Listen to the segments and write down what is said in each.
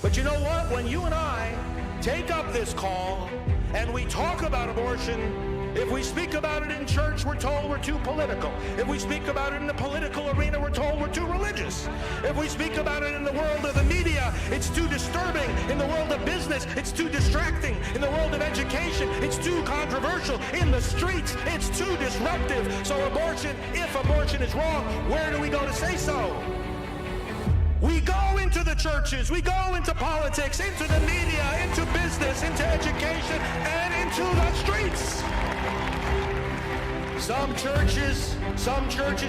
But you know what? When you and I take up this call and we talk about abortion, if we speak about it in church, we're told we're too political. If we speak about it in the political arena, we're told we're too religious. If we speak about it in the world of the media, it's too disturbing. In the world of business, it's too distracting. In the world of education, it's too controversial. In the streets, it's too disruptive. So abortion, if abortion is wrong, where do we go to say so? We go into the churches, we go into politics, into the media, into business, into education, and into the streets. Some churches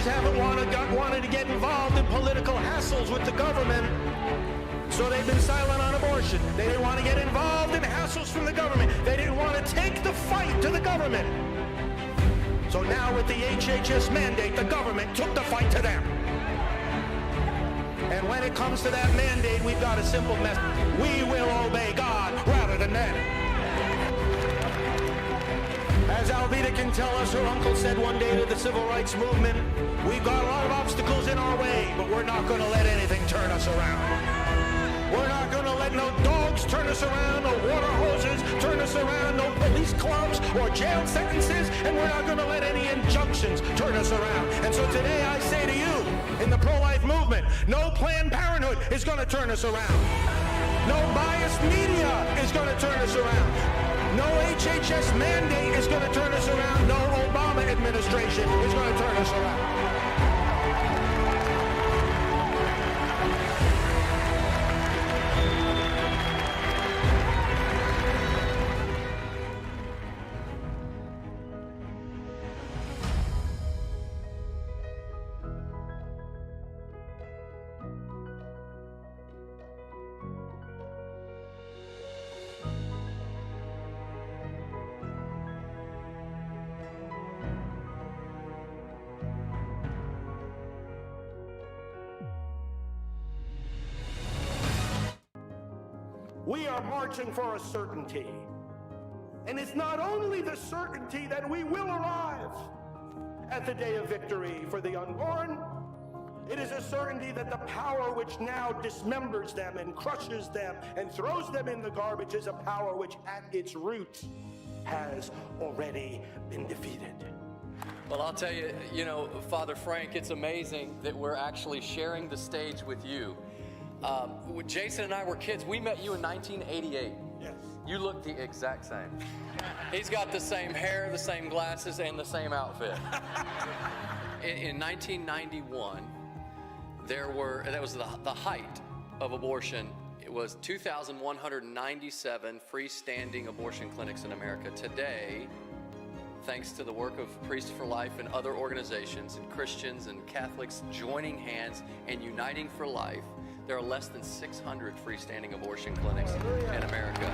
haven't wanted to get involved in political hassles with the government, so they've been silent on abortion. They didn't want to get involved in hassles from the government. They didn't want to take the fight to the government. So now with the HHS mandate, the government took the fight to them. And when it comes to that mandate, we've got a simple message. We will obey God rather than men. As Alveda can tell us, her uncle said one day to the civil rights movement, we've got a lot of obstacles in our way, but we're not going to let anything turn us around. We're not going to let no dogs turn us around, no water hoses turn us around, no police clubs or jail sentences, and we're not going to let any injunctions turn us around. And so today I say to you, in the pro-life movement, no Planned Parenthood is going to turn us around. No biased media is going to turn us around. No HHS mandate is going to turn us around. No Obama administration is going to turn us around. We are marching for a certainty. And it's not only the certainty that we will arrive at the day of victory for the unborn, it is a certainty that the power which now dismembers them and crushes them and throws them in the garbage is a power which at its root has already been defeated. Well, I'll tell you, Father Frank, it's amazing that we're actually sharing the stage with you. When Jason and I were kids, we met you in 1988. Yes. You look the exact same. He's got the same hair, the same glasses, and the same outfit. In 1991, that was the height of abortion. It was 2,197 freestanding abortion clinics in America. Today, thanks to the work of Priests for Life and other organizations and Christians and Catholics joining hands and uniting for life, there are less than 600 freestanding abortion clinics in America.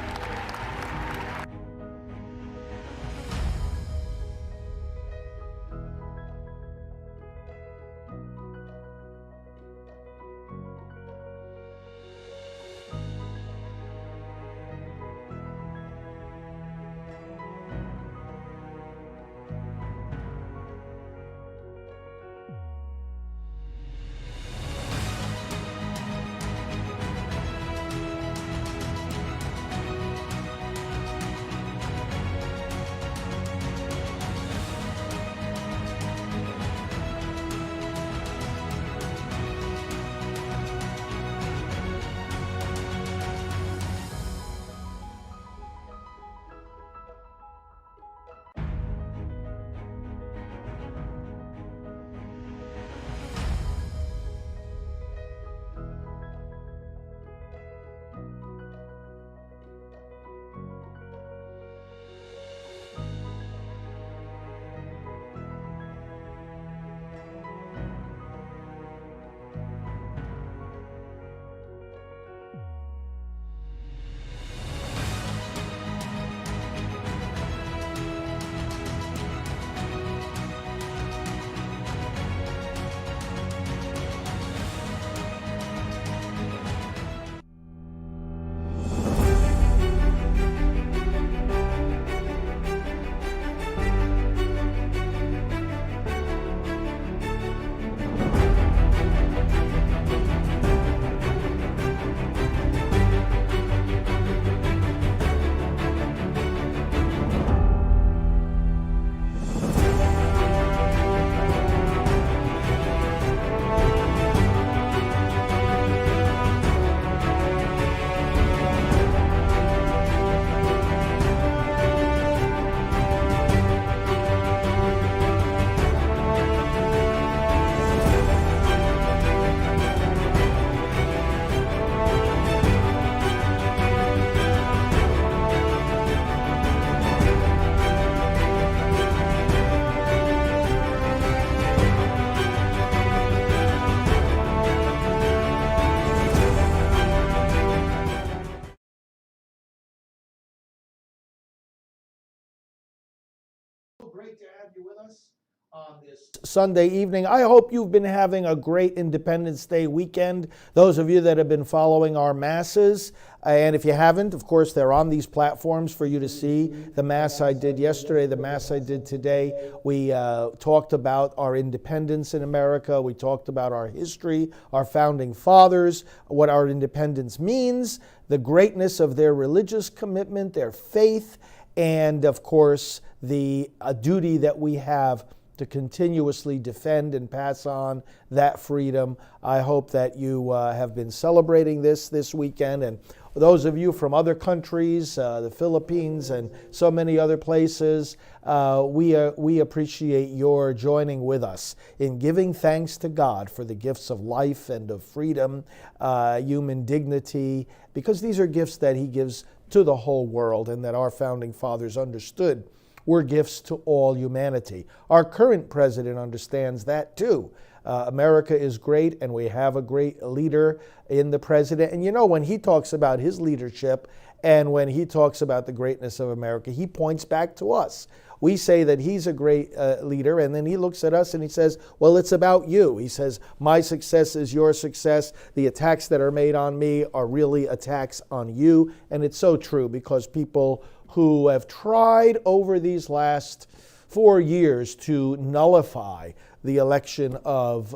great to have you with us on this Sunday evening. I hope you've been having a great Independence Day weekend. Those of you that have been following our masses, and if you haven't, of course, they're on these platforms for you to see. The mass I did yesterday, the mass I did today. We talked about our independence in America. We talked about our history, our founding fathers, what our independence means, the greatness of their religious commitment, their faith, and of course, the duty that we have to continuously defend and pass on that freedom. I hope that you have been celebrating this weekend. And those of you from other countries, the Philippines and so many other places, we appreciate your joining with us in giving thanks to God for the gifts of life and of freedom, human dignity, because these are gifts that He gives to the whole world and that our founding fathers understood were gifts to all humanity. Our current president understands that too. America is great, and we have a great leader in the president. And you know, when he talks about his leadership and when he talks about the greatness of America, he points back to us. We say that he's a great leader, and then he looks at us and he says, well, it's about you. He says, my success is your success. The attacks that are made on me are really attacks on you. And it's so true, because people who have tried over these last 4 years to nullify the election of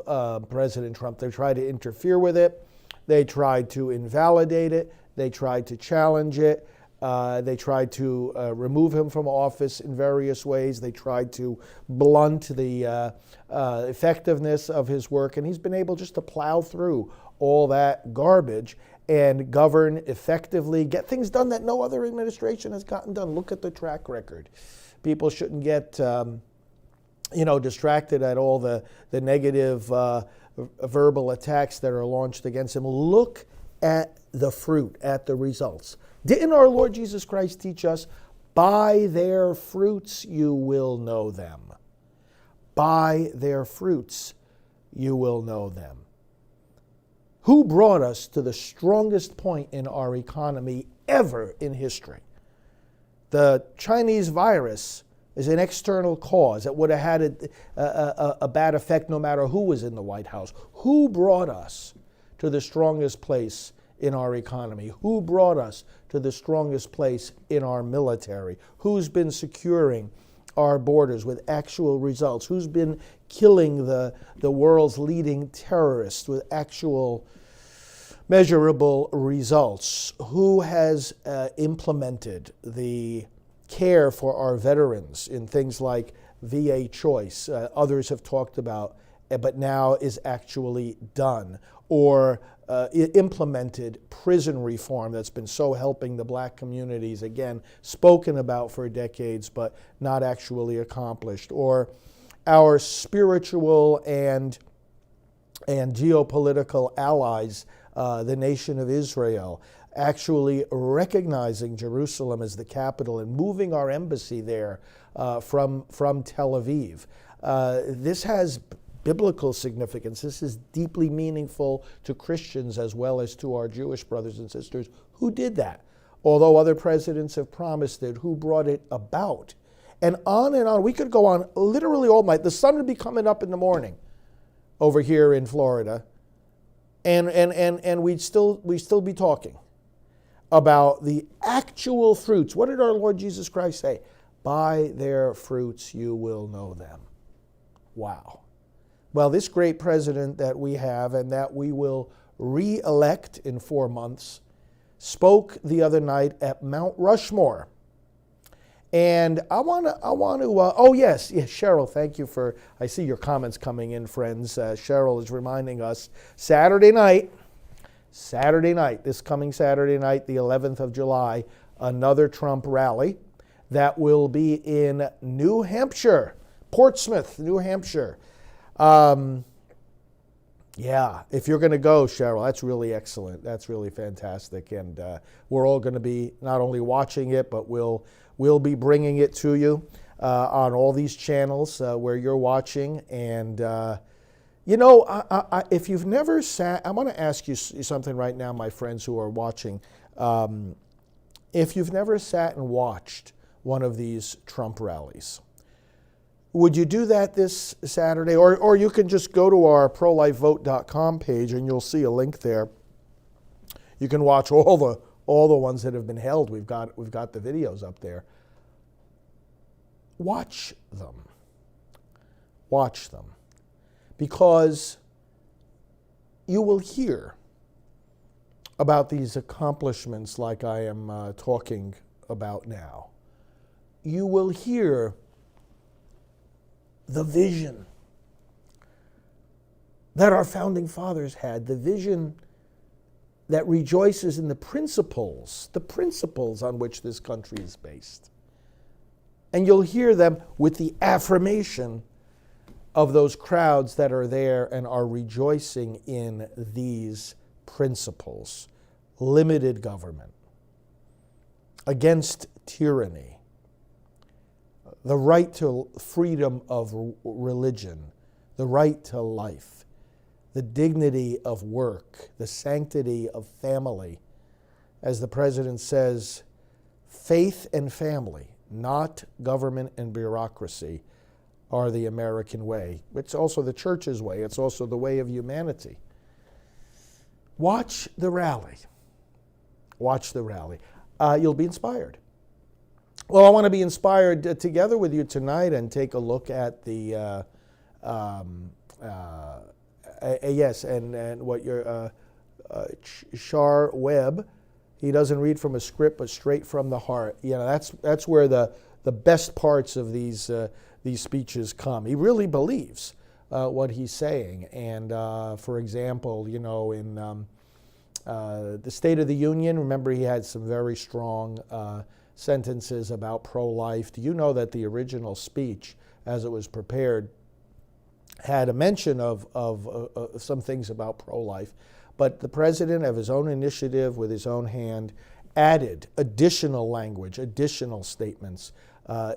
President Trump. They tried to interfere with it. They tried to invalidate it. They tried to challenge it. They tried to remove him from office in various ways. They tried to blunt the effectiveness of his work. And he's been able just to plow through all that garbage and govern effectively, get things done that no other administration has gotten done. Look at the track record. People shouldn't get distracted at all the negative verbal attacks that are launched against him. Look at the fruit, at the results. Didn't our Lord Jesus Christ teach us, by their fruits you will know them? By their fruits you will know them. Who brought us to the strongest point in our economy ever in history? The Chinese virus is an external cause that would have had a bad effect no matter who was in the White House. Who brought us to the strongest place in our economy? Who brought us to the strongest place in our military? Who's been securing our borders with actual results? Who's been killing the world's leading terrorists with actual measurable results? Who has implemented the care for our veterans in things like VA choice? Others have talked about, but now is actually done. Or implemented prison reform that's been so helping the black communities, again, spoken about for decades, but not actually accomplished. Or our spiritual and geopolitical allies, the nation of Israel, actually recognizing Jerusalem as the capital and moving our embassy there from Tel Aviv. This has biblical significance. This is deeply meaningful to Christians as well as to our Jewish brothers and sisters. Who did that? Although other presidents have promised it, who brought it about? And on. We could go on literally all night. The sun would be coming up in the morning over here in Florida, and we'd still be talking about the actual fruits. What did our Lord Jesus Christ say? By their fruits you will know them. Wow. Well, this great president that we have and that we will re-elect in 4 months spoke the other night at Mount Rushmore. And I want to, oh yes, Cheryl, thank you for, I see your comments coming in, friends. Cheryl is reminding us, Saturday night, this coming Saturday night, the 11th of July, another Trump rally that will be in New Hampshire, Portsmouth, New Hampshire. Yeah, if you're going to go, Cheryl, that's really excellent. That's really fantastic. And we're all going to be not only watching it, but we'll be bringing it to you on all these channels where you're watching. And, if you've never sat, I want to ask you something right now, my friends who are watching. If you've never sat and watched one of these Trump rallies, Would you do that this Saturday? Or you can just go to our prolifevote.com page and you'll see a link there. You can watch all the ones that have been held. We've got the videos up there. Watch them. Watch them. Because you will hear about these accomplishments like I am talking about now. You will hear the vision that our founding fathers had, the vision that rejoices in the principles on which this country is based. And you'll hear them with the affirmation of those crowds that are there and are rejoicing in these principles. Limited government, against tyranny, the right to freedom of religion, the right to life, the dignity of work, the sanctity of family. As the president says, faith and family, not government and bureaucracy, are the American way. It's also the church's way. It's also the way of humanity. Watch the rally. Watch the rally. You'll be inspired. Well, I want to be inspired together with you tonight and take a look at the yes, and what your Char Webb. He doesn't read from a script, but straight from the heart. You know, that's where the best parts of these speeches come. He really believes what he's saying. And for example, you know, in the State of the Union, remember he had some very strong sentences about pro-life. Do you know that the original speech, as it was prepared, had a mention of some things about pro-life, but the president, of his own initiative, with his own hand, added additional language, additional statements.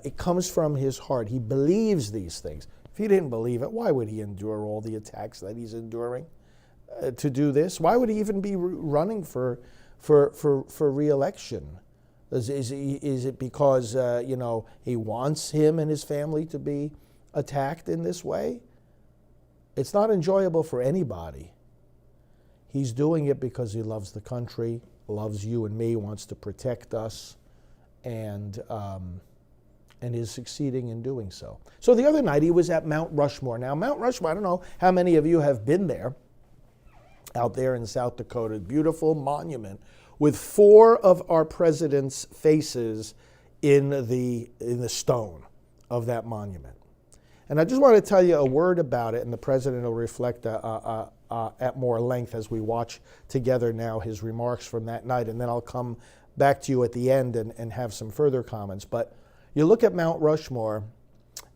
It comes from his heart. He believes these things. If he didn't believe it, why would he endure all the attacks that he's enduring to do this? Why would he even be running for re-election? Is it because you know, he wants him and his family to be attacked in this way? It's not enjoyable for anybody. He's doing it because he loves the country, loves you and me, wants to protect us, and is succeeding in doing so. So the other night he was at Mount Rushmore. Now Mount Rushmore, I don't know how many of you have been there, out there in South Dakota, beautiful monument with 4 of our president's faces in the stone of that monument. And I just want to tell you a word about it, and the president will reflect at more length as we watch together now his remarks from that night, and then I'll come back to you at the end and have some further comments. But you look at Mount Rushmore,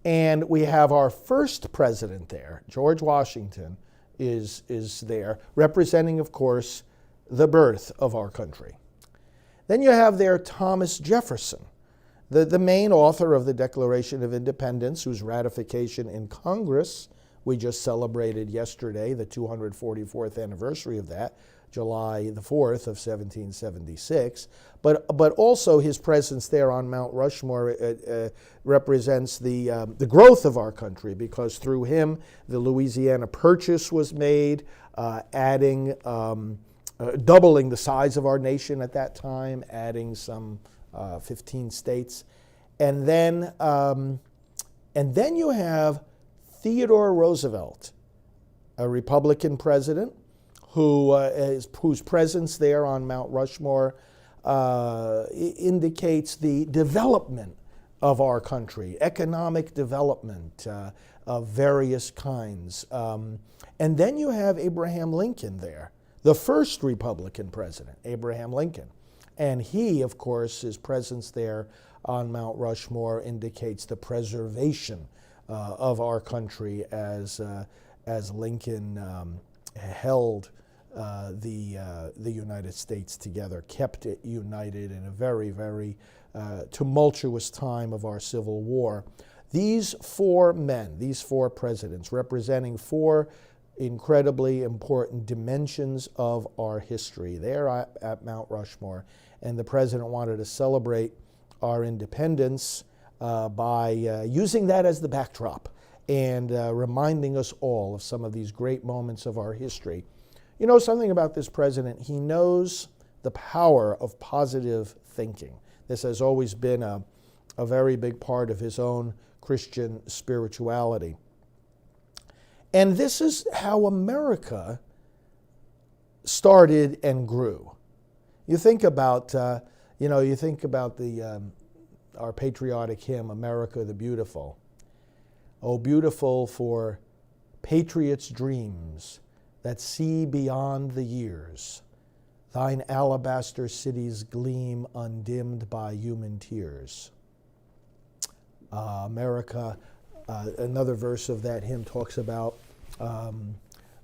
and we have our first president there, George Washington, is there, representing, of course, the birth of our country. Then you have there Thomas Jefferson, the main author of the Declaration of Independence, whose ratification in Congress we just celebrated yesterday, the 244th anniversary of that, July the 4th of 1776. But also his presence there on Mount Rushmore represents the growth of our country, because through him the Louisiana Purchase was made, adding doubling the size of our nation at that time, adding some 15 states. And then you have Theodore Roosevelt, a Republican president whose presence there on Mount Rushmore indicates the development of our country, economic development of various kinds. And then you have Abraham Lincoln there, the first Republican president, Abraham Lincoln. And he, of course, his presence there on Mount Rushmore indicates the preservation of our country as Lincoln held the United States together, kept it united in a very, very tumultuous time of our Civil War. These 4 men, these 4 presidents, representing 4 incredibly important dimensions of our history there at Mount Rushmore. And the president wanted to celebrate our independence by using that as the backdrop and reminding us all of some of these great moments of our history. You know something about this president? He knows the power of positive thinking. This has always been a very big part of his own Christian spirituality. And this is how America started and grew. You think about, you think about our patriotic hymn, America the Beautiful. Oh, beautiful for patriots' dreams that see beyond the years. Thine alabaster cities gleam undimmed by human tears. America, another verse of that hymn talks about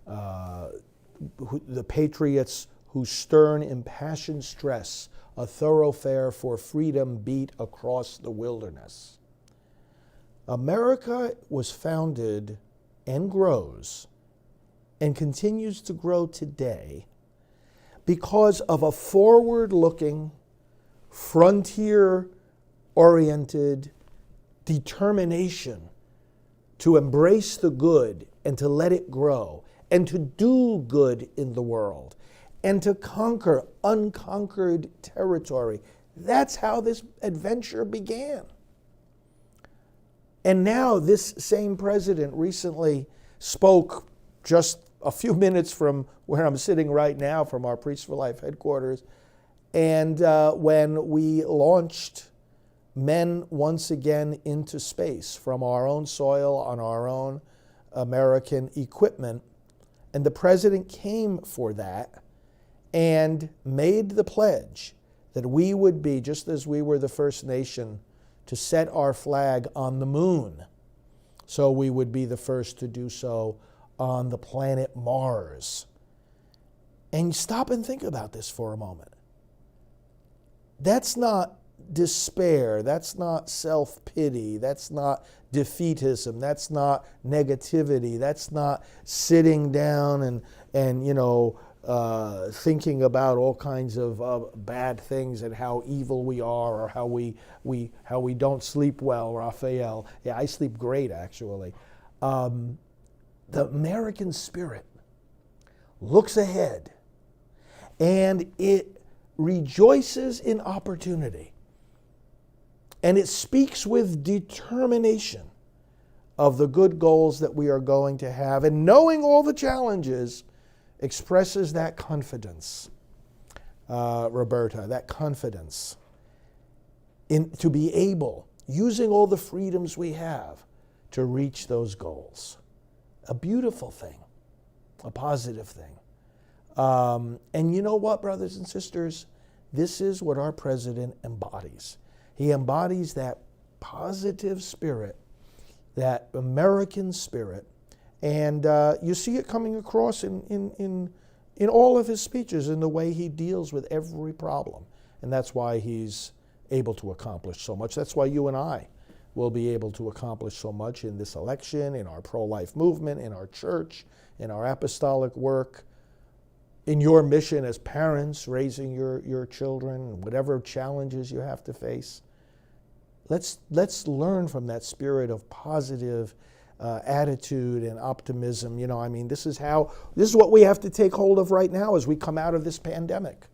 the patriots whose stern impassioned stress a thoroughfare for freedom beat across the wilderness. America was founded and grows and continues to grow today because of a forward-looking, frontier-oriented determination to embrace the good and to let it grow and to do good in the world and to conquer unconquered territory. That's how this adventure began. And now this same president recently spoke just a few minutes from where I'm sitting right now, from our Priests for Life headquarters, and when we launched men once again into space from our own soil on our own American equipment. And the president came for that and made the pledge that we would be, just as we were the first nation to set our flag on the moon, so we would be the first to do so on the planet Mars. And stop and think about this for a moment. That's not despair, that's not self-pity, that's not defeatism, that's not negativity, that's not sitting down and thinking about all kinds of bad things and how evil we are, or how we don't sleep well, Raphael. Yeah, I sleep great, actually. The American spirit looks ahead and it rejoices in opportunity. And it speaks with determination of the good goals that we are going to have. And knowing all the challenges expresses that confidence, Roberta, that confidence to be able, using all the freedoms we have, to reach those goals. A beautiful thing, a positive thing. And you know what, brothers and sisters? This is what our president embodies. He embodies that positive spirit, that American spirit, and you see it coming across in all of his speeches, in the way he deals with every problem. And that's why he's able to accomplish so much. That's why you and I will be able to accomplish so much in this election, in our pro-life movement, in our church, in our apostolic work, in your mission as parents, raising your children, whatever challenges you have to face. Let's learn from that spirit of positive attitude and optimism. This is what we have to take hold of right now as we come out of this pandemic.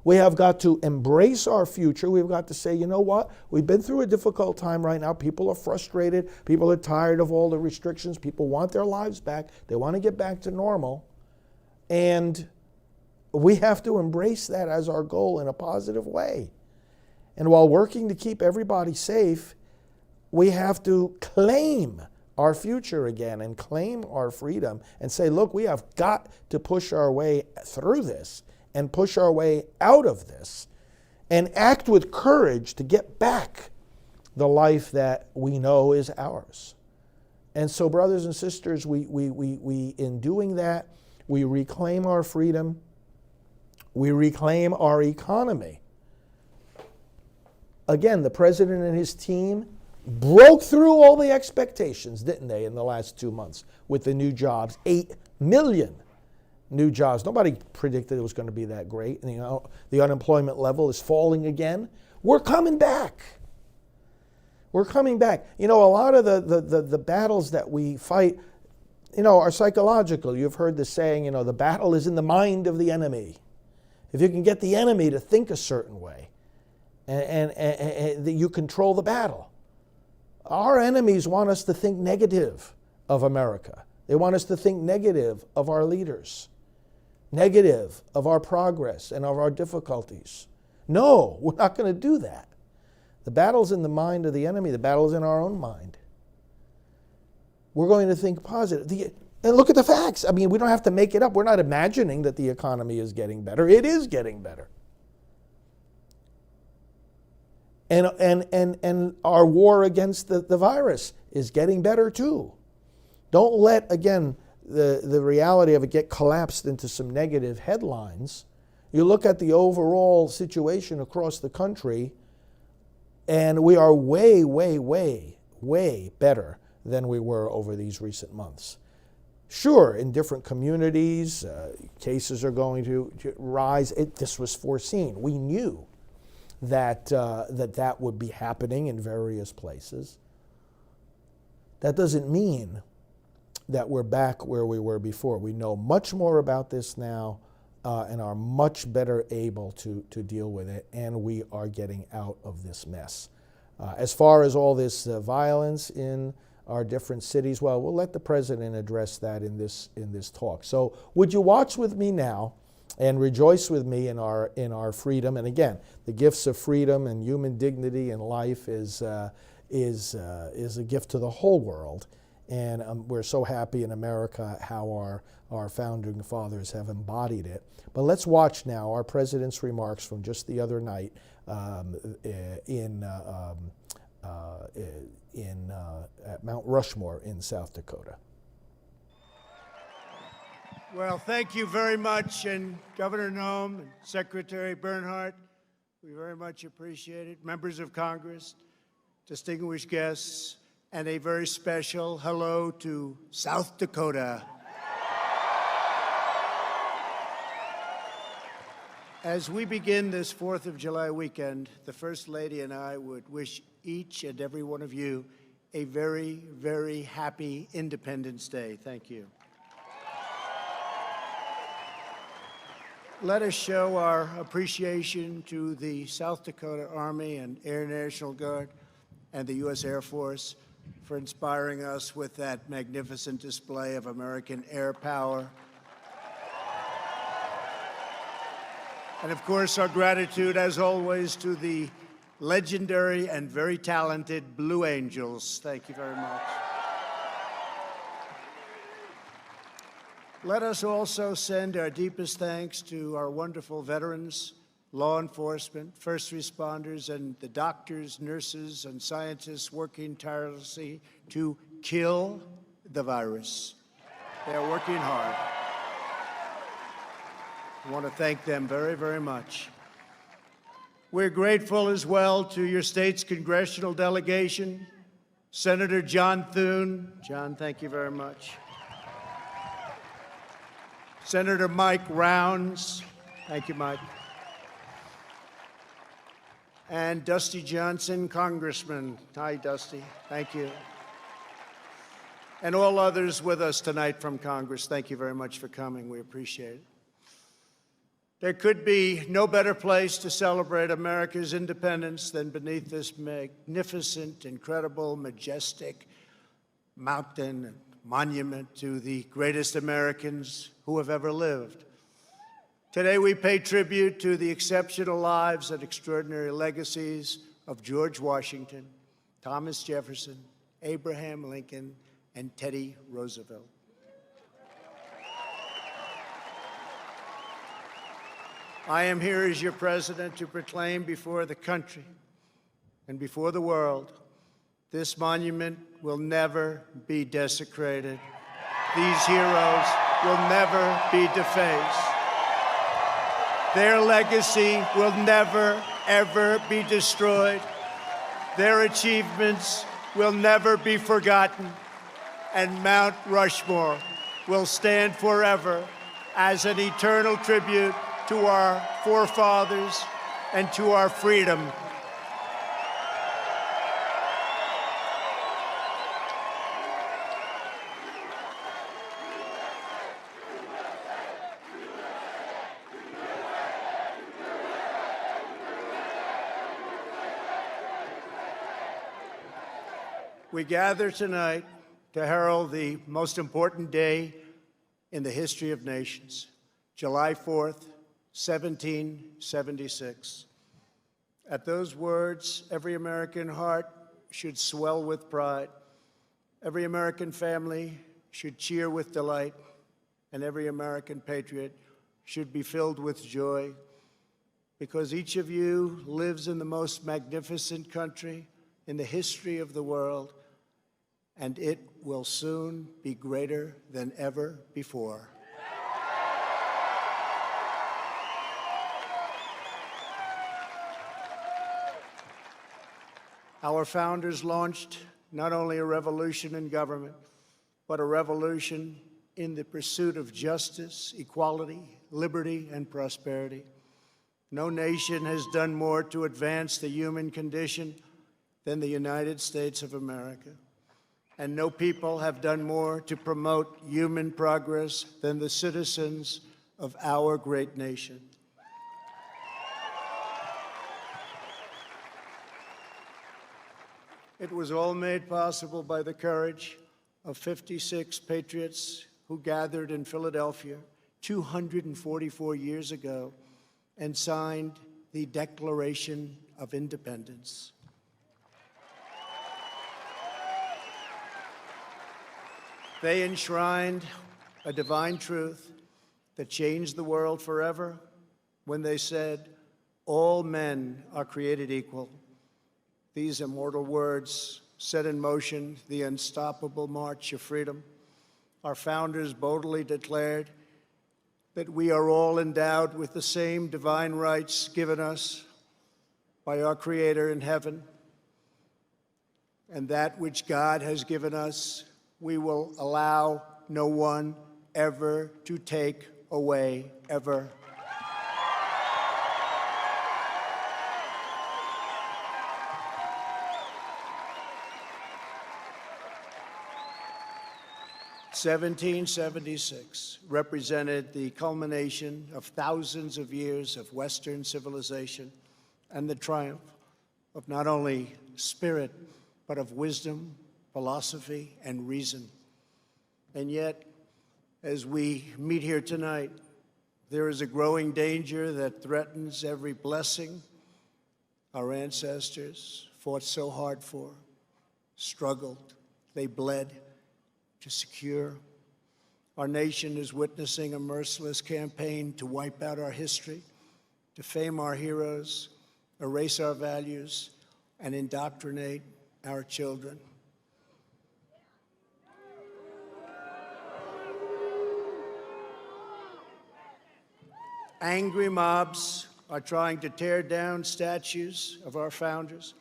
We have got to embrace our future. We've got to say, you know what? We've been through a difficult time right now. People are frustrated. People are tired of all the restrictions. People want their lives back. They want to get back to normal. And we have to embrace that as our goal in a positive way. And while working to keep everybody safe, we have to claim our future again and claim our freedom and say, look, we have got to push our way through this and push our way out of this and act with courage to get back the life that we know is ours. And so, brothers and sisters, we in doing that, we reclaim our freedom, we reclaim our economy. Again, the president and his team broke through all the expectations, didn't they, in the last 2 months with the new jobs, 8 million new jobs. Nobody predicted it was going to be that great. And, the unemployment level is falling again. We're coming back. We're coming back. You know, a lot of the battles that we fight, you know, are psychological. You've heard the saying, you know, the battle is in the mind of the enemy. If you can get the enemy to think a certain way, and you control the battle. Our enemies want us to think negative of America. They want us to think negative of our leaders, negative of our progress and of our difficulties. No, we're not going to do that. The battle's in the mind of the enemy. The battle's in our own mind. We're going to think positive. And look at the facts. I mean, we don't have to make it up. We're not imagining that the economy is getting better. It is getting better. And our war against the virus is getting better too. Don't let, again, the reality of it get collapsed into some negative headlines. You look at the overall situation across the country, and we are way, way, way, way better than we were over these recent months. Sure, in different communities, cases are going to rise. This was foreseen. We knew that that would be happening in various places. That doesn't mean that we're back where we were before. We know much more about this now and are much better able to deal with it, and we are getting out of this mess. As far as all this violence in our different cities, well, we'll let the president address that in this talk. So would you watch with me now and rejoice with me in our freedom? And again, the gifts of freedom and human dignity and life is a gift to the whole world. And we're so happy in America how our founding fathers have embodied it. But let's watch now our president's remarks from just the other night at Mount Rushmore in South Dakota. Well, thank you very much, and Governor Noem and Secretary Bernhardt, we very much appreciate it. Members of Congress, distinguished guests, and a very special hello to South Dakota. As we begin this 4th of July weekend, the First Lady and I would wish each and every one of you a very, very happy Independence Day. Thank you. Let us show our appreciation to the South Dakota Army and Air National Guard and the U.S. Air Force for inspiring us with that magnificent display of American air power. And of course, our gratitude, as always, to the legendary and very talented Blue Angels. Thank you very much. Let us also send our deepest thanks to our wonderful veterans, law enforcement, first responders, and the doctors, nurses, and scientists working tirelessly to kill the virus. They are working hard. I want to thank them very, very much. We're grateful as well to your state's congressional delegation, Senator John Thune. John, thank you very much. Senator Mike Rounds. Thank you, Mike. And Dusty Johnson, Congressman. Hi, Dusty. Thank you. And all others with us tonight from Congress, thank you very much for coming. We appreciate it. There could be no better place to celebrate America's independence than beneath this magnificent, incredible, majestic mountain and monument to the greatest Americans who have ever lived. Today we pay tribute to the exceptional lives and extraordinary legacies of George Washington, Thomas Jefferson, Abraham Lincoln, and Teddy Roosevelt. I am here as your president to proclaim before the country and before the world, this monument will never be desecrated. These heroes will never be defaced. Their legacy will never, ever be destroyed. Their achievements will never be forgotten. And Mount Rushmore will stand forever as an eternal tribute to our forefathers and to our freedom. We gather tonight to herald the most important day in the history of nations, July 4th, 1776. At those words, every American heart should swell with pride. Every American family should cheer with delight, and every American patriot should be filled with joy, because each of you lives in the most magnificent country in the history of the world, and it will soon be greater than ever before. Our founders launched not only a revolution in government, but a revolution in the pursuit of justice, equality, liberty, and prosperity. No nation has done more to advance the human condition than the United States of America. And no people have done more to promote human progress than the citizens of our great nation. It was all made possible by the courage of 56 patriots who gathered in Philadelphia 244 years ago and signed the Declaration of Independence. They enshrined a divine truth that changed the world forever when they said, "All men are created equal." These immortal words set in motion the unstoppable march of freedom. Our founders boldly declared that we are all endowed with the same divine rights given us by our Creator in heaven, and that which God has given us, we will allow no one ever to take away, ever. "1776 represented the culmination of thousands of years of Western civilization and the triumph of not only spirit, but of wisdom, philosophy, and reason. And yet, as we meet here tonight, there is a growing danger that threatens every blessing our ancestors fought so hard for, struggled, they bled to secure. Our nation is witnessing a merciless campaign to wipe out our history, defame our heroes, erase our values, and indoctrinate our children. Angry mobs are trying to tear down statues of our founders,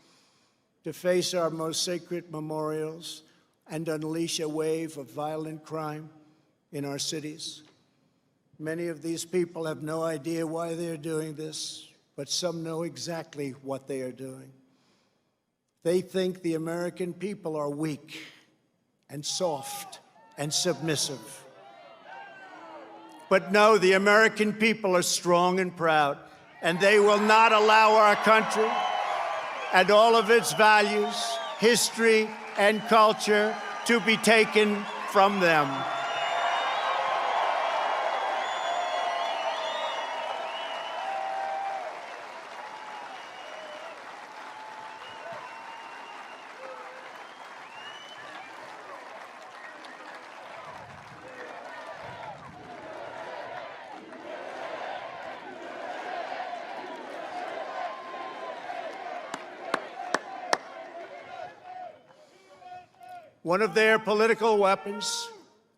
deface our most sacred memorials, and unleash a wave of violent crime in our cities. Many of these people have no idea why they're doing this, but some know exactly what they are doing. They think the American people are weak and soft and submissive. But no, the American people are strong and proud, and they will not allow our country and all of its values, history, and culture to be taken from them. One of their political weapons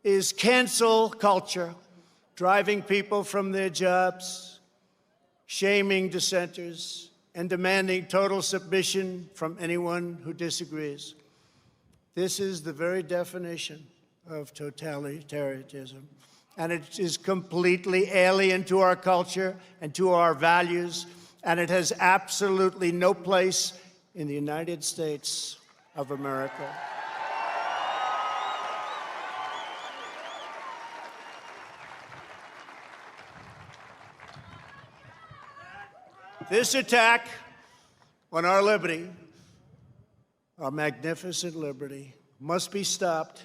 is cancel culture, driving people from their jobs, shaming dissenters, and demanding total submission from anyone who disagrees. This is the very definition of totalitarianism, and it is completely alien to our culture and to our values, and it has absolutely no place in the United States of America. This attack on our liberty our magnificent liberty, must be stopped,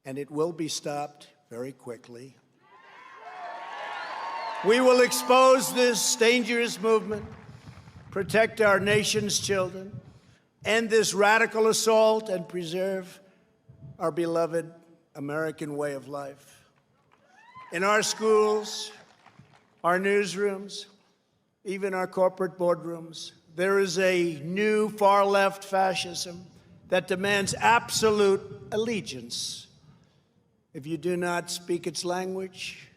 and it will be stopped very quickly. We will expose this dangerous movement, protect our nation's children, end this radical assault, and preserve our beloved American way of life. In our schools, our newsrooms, even our corporate boardrooms, there is a new far-left fascism that demands absolute allegiance. If you do not speak its language,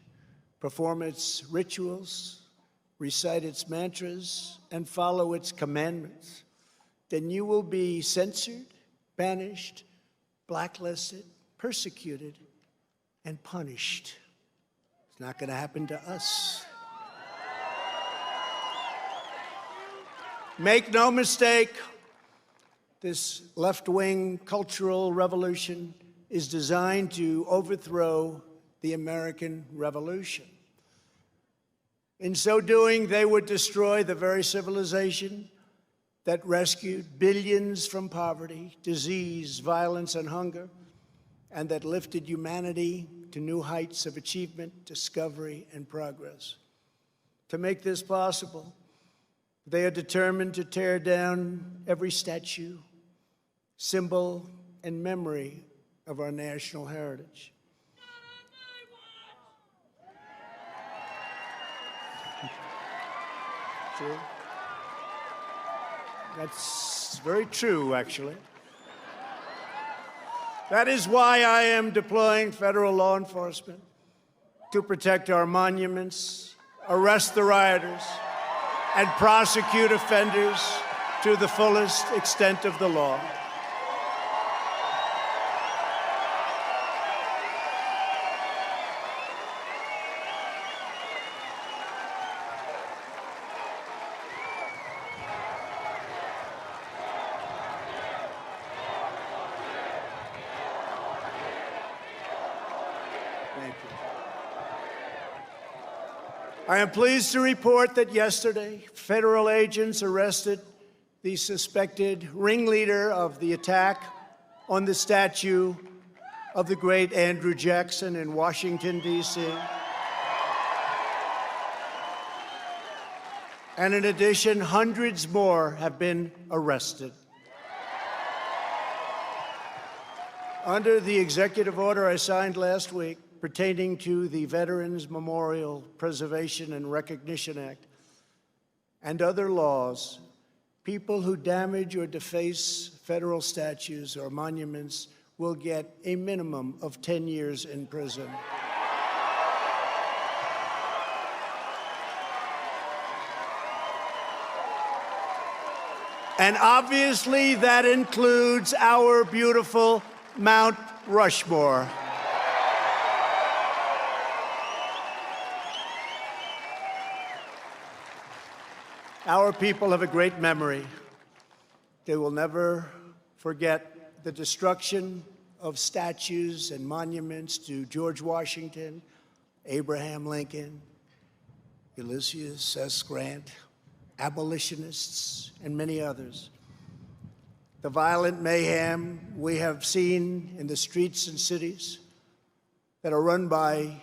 perform its rituals, recite its mantras, and follow its commandments, then you will be censored, banished, blacklisted, persecuted, and punished. It's not going to happen to us. Make no mistake, this left-wing cultural revolution is designed to overthrow the American Revolution. In so doing, they would destroy the very civilization that rescued billions from poverty, disease, violence, and hunger, and that lifted humanity to new heights of achievement, discovery, and progress. To make this possible, they are determined to tear down every statue, symbol, and memory of our national heritage. True. That's very true, actually. That is why I am deploying federal law enforcement to protect our monuments, arrest the rioters, and prosecute offenders to the fullest extent of the law. Thank you. I am pleased to report that yesterday, federal agents arrested the suspected ringleader of the attack on the statue of the great Andrew Jackson in Washington, D.C. And in addition, hundreds more have been arrested. Under the executive order I signed last week pertaining to the Veterans Memorial Preservation and Recognition Act and other laws, people who damage or deface federal statues or monuments will get a minimum of 10 years in prison. And obviously that includes our beautiful Mount Rushmore. Our people have a great memory. They will never forget the destruction of statues and monuments to George Washington, Abraham Lincoln, Ulysses S. Grant, abolitionists, and many others. The violent mayhem we have seen in the streets and cities that are run by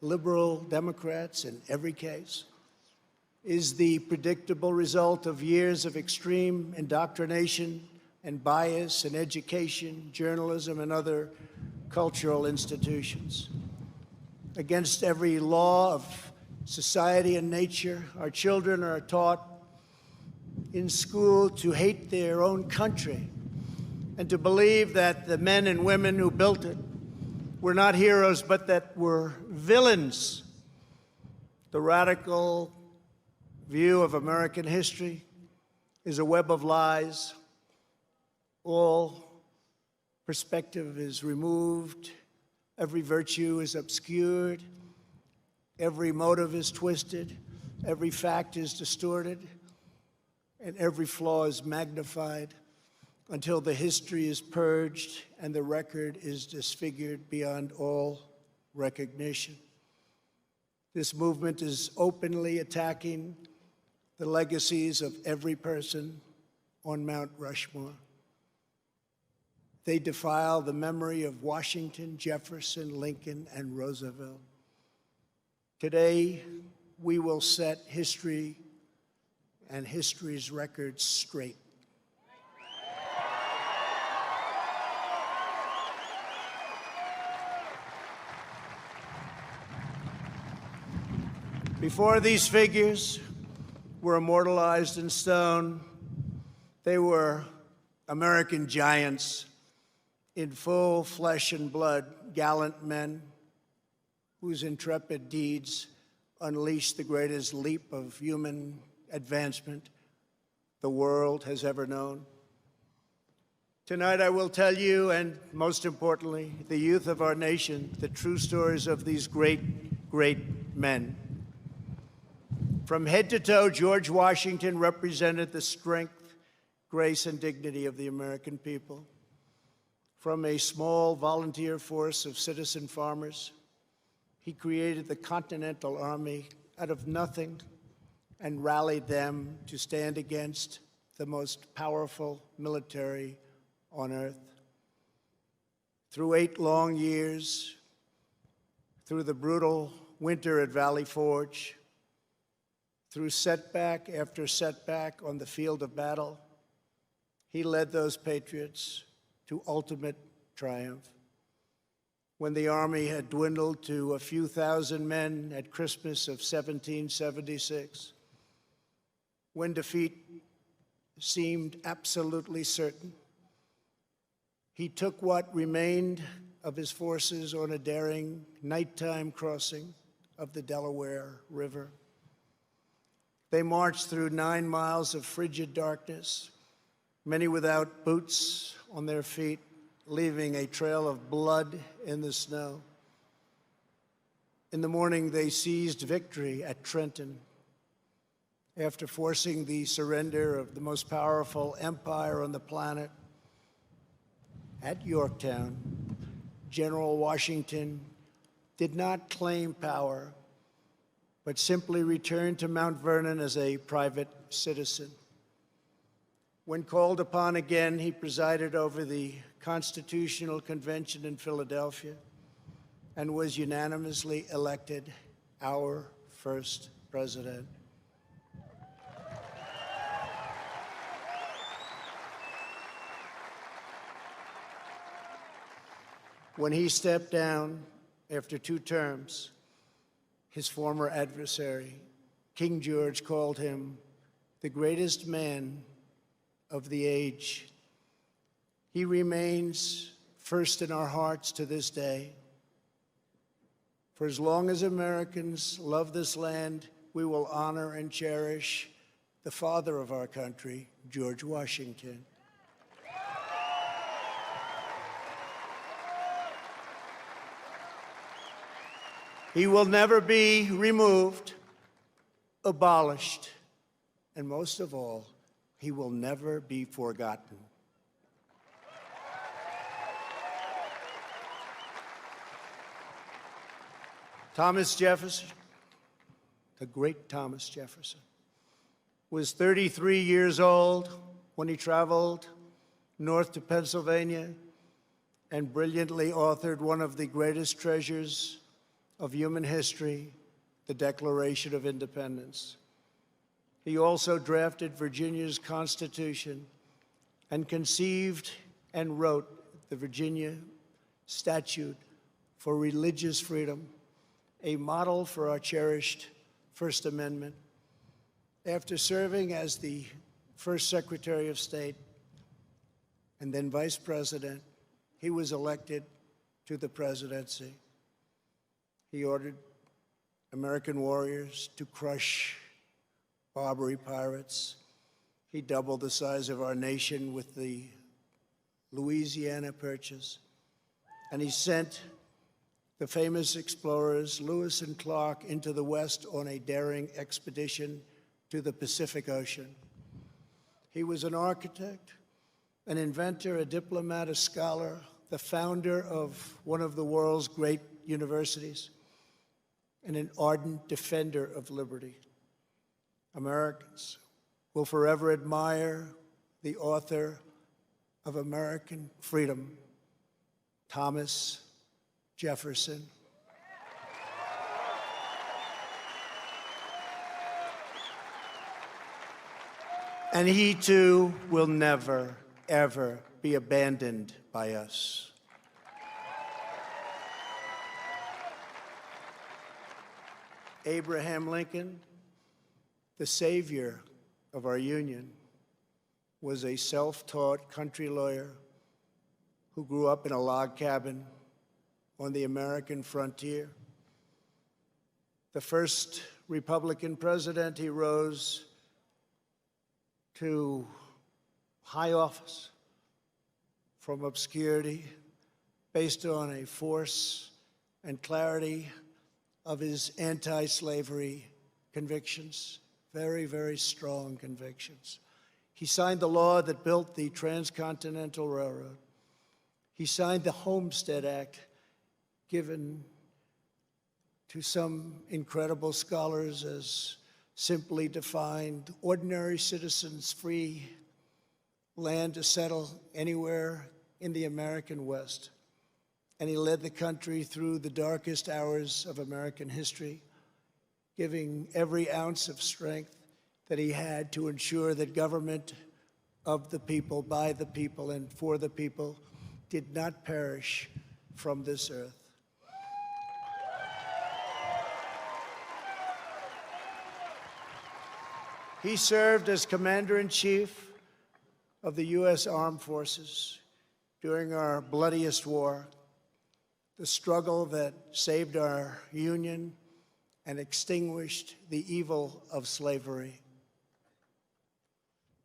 liberal Democrats in every case is the predictable result of years of extreme indoctrination and bias in education, journalism, and other cultural institutions. Against every law of society and nature, our children are taught in school to hate their own country and to believe that the men and women who built it were not heroes, but that were villains. The radical view of American history is a web of lies. All perspective is removed. Every virtue is obscured. Every motive is twisted. Every fact is distorted. And every flaw is magnified until the history is purged and the record is disfigured beyond all recognition. This movement is openly attacking the legacies of every person on Mount Rushmore. They defile the memory of Washington, Jefferson, Lincoln, and Roosevelt. Today, we will set history and history's records straight. Before these figures were immortalized in stone, they were American giants in full flesh and blood, gallant men whose intrepid deeds unleashed the greatest leap of human advancement the world has ever known. Tonight I will tell you, and most importantly, the youth of our nation, the true stories of these great, great men. From head to toe, George Washington represented the strength, grace, and dignity of the American people. From a small volunteer force of citizen farmers, he created the Continental Army out of nothing and rallied them to stand against the most powerful military on earth. Through 8 long years, through the brutal winter at Valley Forge, through setback after setback on the field of battle, he led those patriots to ultimate triumph. When the Army had dwindled to a few thousand men at Christmas of 1776, when defeat seemed absolutely certain, he took what remained of his forces on a daring nighttime crossing of the Delaware River. They marched through 9 miles of frigid darkness, many without boots on their feet, leaving a trail of blood in the snow. In the morning, they seized victory at Trenton. After forcing the surrender of the most powerful empire on the planet, at Yorktown, General Washington did not claim power, but simply returned to Mount Vernon as a private citizen. When called upon again, he presided over the Constitutional Convention in Philadelphia and was unanimously elected our first president. When he stepped down after 2 terms, his former adversary, King George, called him the greatest man of the age. He remains first in our hearts to this day. For as long as Americans love this land, we will honor and cherish the father of our country, George Washington. He will never be removed, abolished, and most of all, he will never be forgotten. Thomas Jefferson, the great Thomas Jefferson, was 33 years old when he traveled north to Pennsylvania and brilliantly authored one of the greatest treasures of human history, the Declaration of Independence. He also drafted Virginia's Constitution and conceived and wrote the Virginia Statute for Religious Freedom, a model for our cherished First Amendment. After serving as the first Secretary of State and then Vice President, he was elected to the presidency. He ordered American warriors to crush Barbary pirates. He doubled the size of our nation with the Louisiana Purchase. And he sent the famous explorers Lewis and Clark into the West on a daring expedition to the Pacific Ocean. He was an architect, an inventor, a diplomat, a scholar, the founder of one of the world's great universities, and an ardent defender of liberty. Americans will forever admire the author of American freedom, Thomas Jefferson. And he too will never, ever be abandoned by us. Abraham Lincoln, the savior of our Union, was a self-taught country lawyer who grew up in a log cabin on the American frontier. The first Republican president, he rose to high office from obscurity based on a force and clarity of his anti-slavery convictions, very, very strong convictions. He signed the law that built the Transcontinental Railroad. He signed the Homestead Act, given to some incredible scholars as simply defined ordinary citizens free land to settle anywhere in the American West. And he led the country through the darkest hours of American history, giving every ounce of strength that he had to ensure that government of the people, by the people, and for the people did not perish from this earth. He served as Commander-in-Chief of the U.S. Armed Forces during our bloodiest war, the struggle that saved our Union and extinguished the evil of slavery.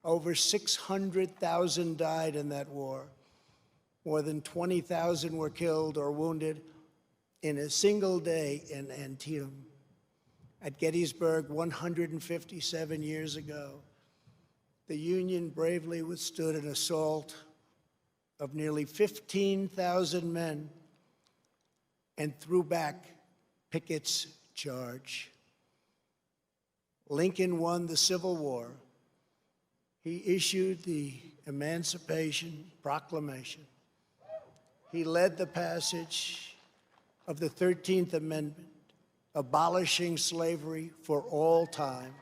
Over 600,000 died in that war. More than 20,000 were killed or wounded in a single day in Antietam. At Gettysburg 157 years ago, the Union bravely withstood an assault of nearly 15,000 men and threw back Pickett's charge. Lincoln won the Civil War. He issued the Emancipation Proclamation. He led the passage of the 13th Amendment, abolishing slavery for all time.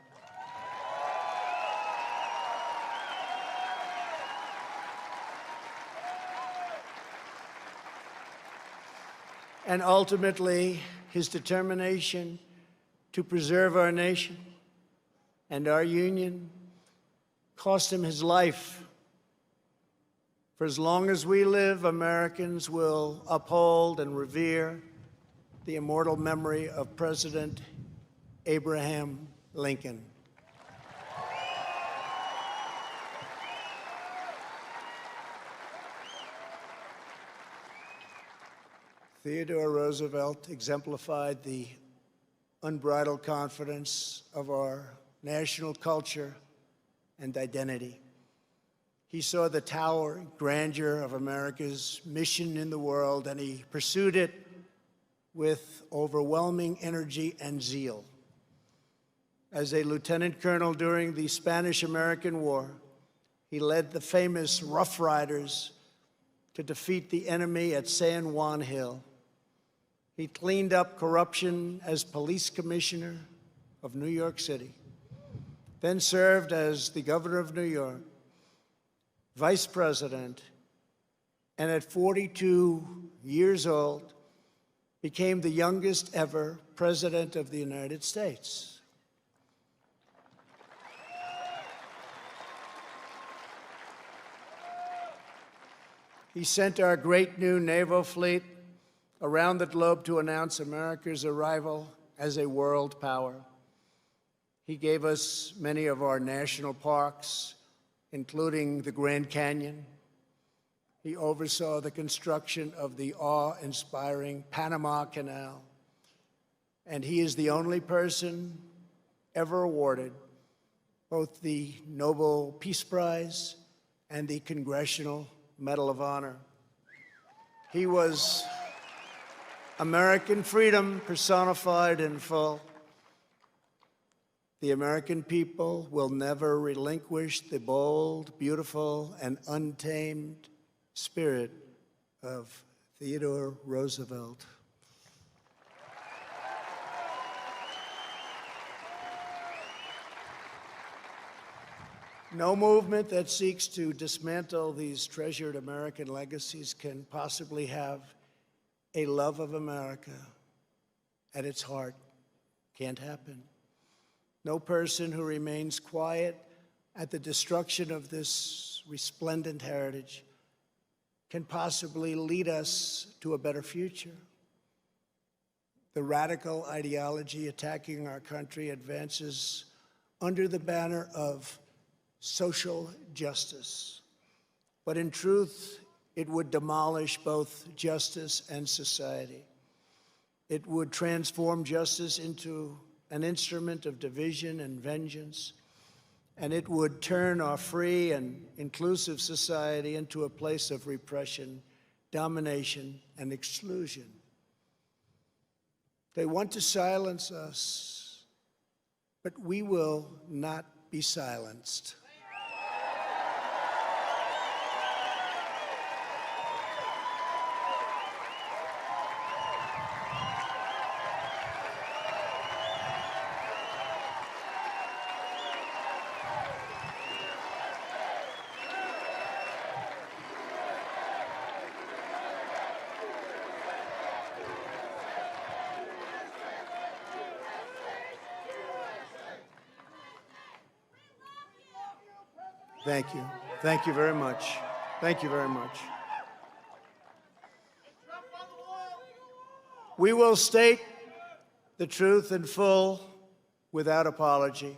And ultimately, his determination to preserve our nation and our Union cost him his life. For as long as we live, Americans will uphold and revere the immortal memory of President Abraham Lincoln. Theodore Roosevelt exemplified the unbridled confidence of our national culture and identity. He saw the towering grandeur of America's mission in the world, and he pursued it with overwhelming energy and zeal. As a lieutenant colonel during the Spanish-American War, he led the famous Rough Riders to defeat the enemy at San Juan Hill. He cleaned up corruption as police commissioner of New York City, then served as the governor of New York, vice president, and at 42 years old, became the youngest ever president of the United States. He sent our great new naval fleet around the globe to announce America's arrival as a world power. He gave us many of our national parks, including the Grand Canyon. He oversaw the construction of the awe-inspiring Panama Canal. And he is the only person ever awarded both the Nobel Peace Prize and the Congressional Medal of Honor. He was American freedom personified in full. The American people will never relinquish the bold, beautiful, and untamed spirit of Theodore Roosevelt. No movement that seeks to dismantle these treasured American legacies can possibly have a love of America at its heart. Can't happen. No person who remains quiet at the destruction of this resplendent heritage can possibly lead us to a better future. The radical ideology attacking our country advances under the banner of social justice. But in truth, it would demolish both justice and society. It would transform justice into an instrument of division and vengeance, and it would turn our free and inclusive society into a place of repression, domination, and exclusion. They want to silence us, but we will not be silenced. Thank you. Thank you very much. Thank you very much. We will state the truth in full without apology.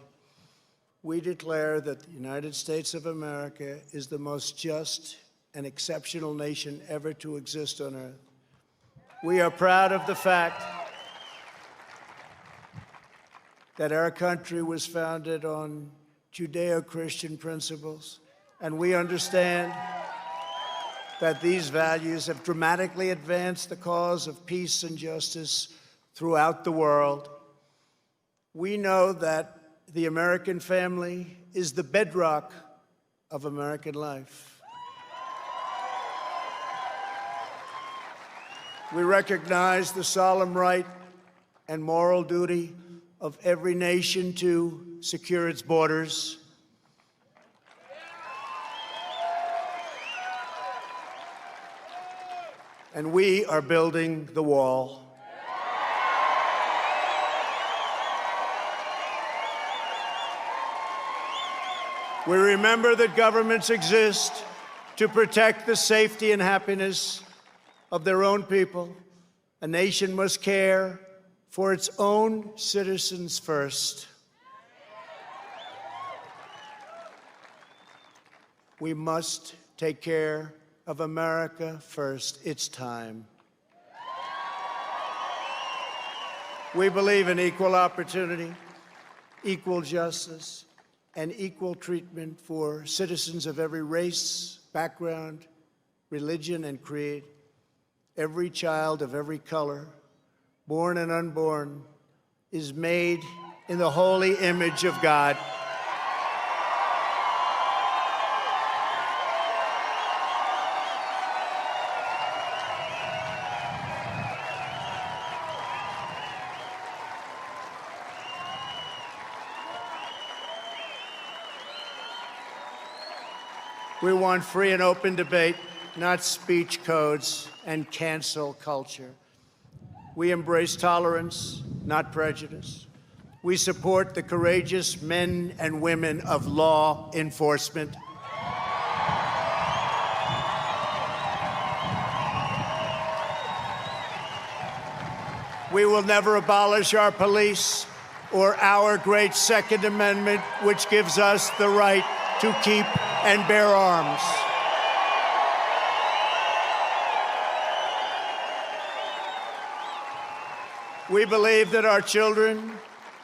We declare that the United States of America is the most just and exceptional nation ever to exist on earth. We are proud of the fact that our country was founded on Judeo-Christian principles, and we understand that these values have dramatically advanced the cause of peace and justice throughout the world. We know that the American family is the bedrock of American life. We recognize the solemn right and moral duty of every nation to secure its borders. And we are building the wall. We remember that governments exist to protect the safety and happiness of their own people. A nation must care for its own citizens first. We must take care of America first. It's time. We believe in equal opportunity, equal justice, and equal treatment for citizens of every race, background, religion, and creed. Every child of every color, born and unborn, is made in the holy image of God. We want free and open debate, not speech codes and cancel culture. We embrace tolerance, not prejudice. We support the courageous men and women of law enforcement. We will never abolish our police or our great Second Amendment, which gives us the right to keep and bear arms. We believe that our children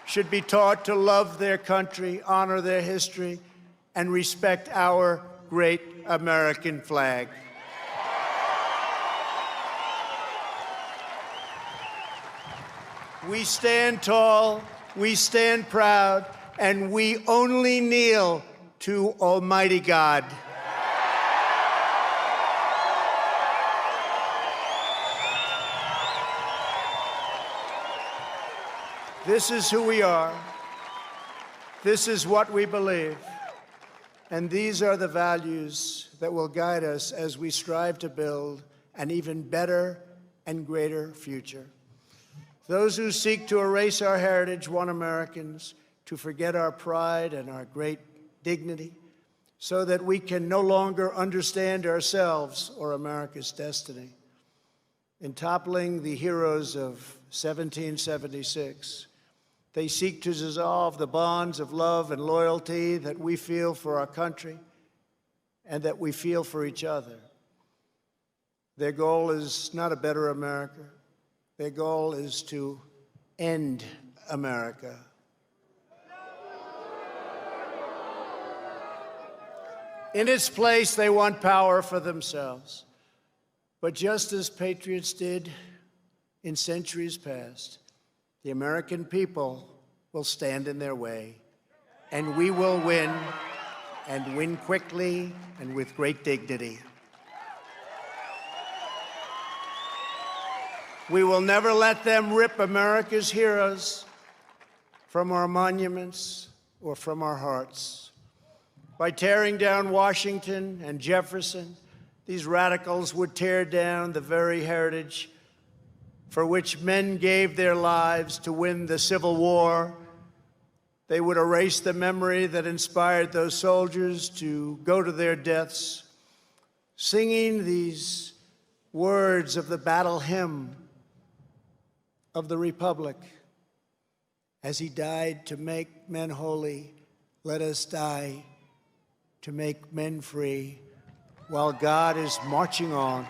should be taught to love their country, honor their history, and respect our great American flag. We stand tall, we stand proud, and we only kneel to Almighty God. This is who we are. This is what we believe. And these are the values that will guide us as we strive to build an even better and greater future. Those who seek to erase our heritage want Americans to forget our pride and our great dignity so that we can no longer understand ourselves or America's destiny. In toppling the heroes of 1776, they seek to dissolve the bonds of love and loyalty that we feel for our country and that we feel for each other. Their goal is not a better America. Their goal is to end America. In its place, they want power for themselves. But just as patriots did in centuries past, the American people will stand in their way, and we will win, and win quickly and with great dignity. We will never let them rip America's heroes from our monuments or from our hearts. By tearing down Washington and Jefferson, these radicals would tear down the very heritage for which men gave their lives to win the Civil War. They would erase the memory that inspired those soldiers to go to their deaths, singing these words of the battle hymn of the Republic. As he died to make men holy, let us die to make men free, while God is marching on.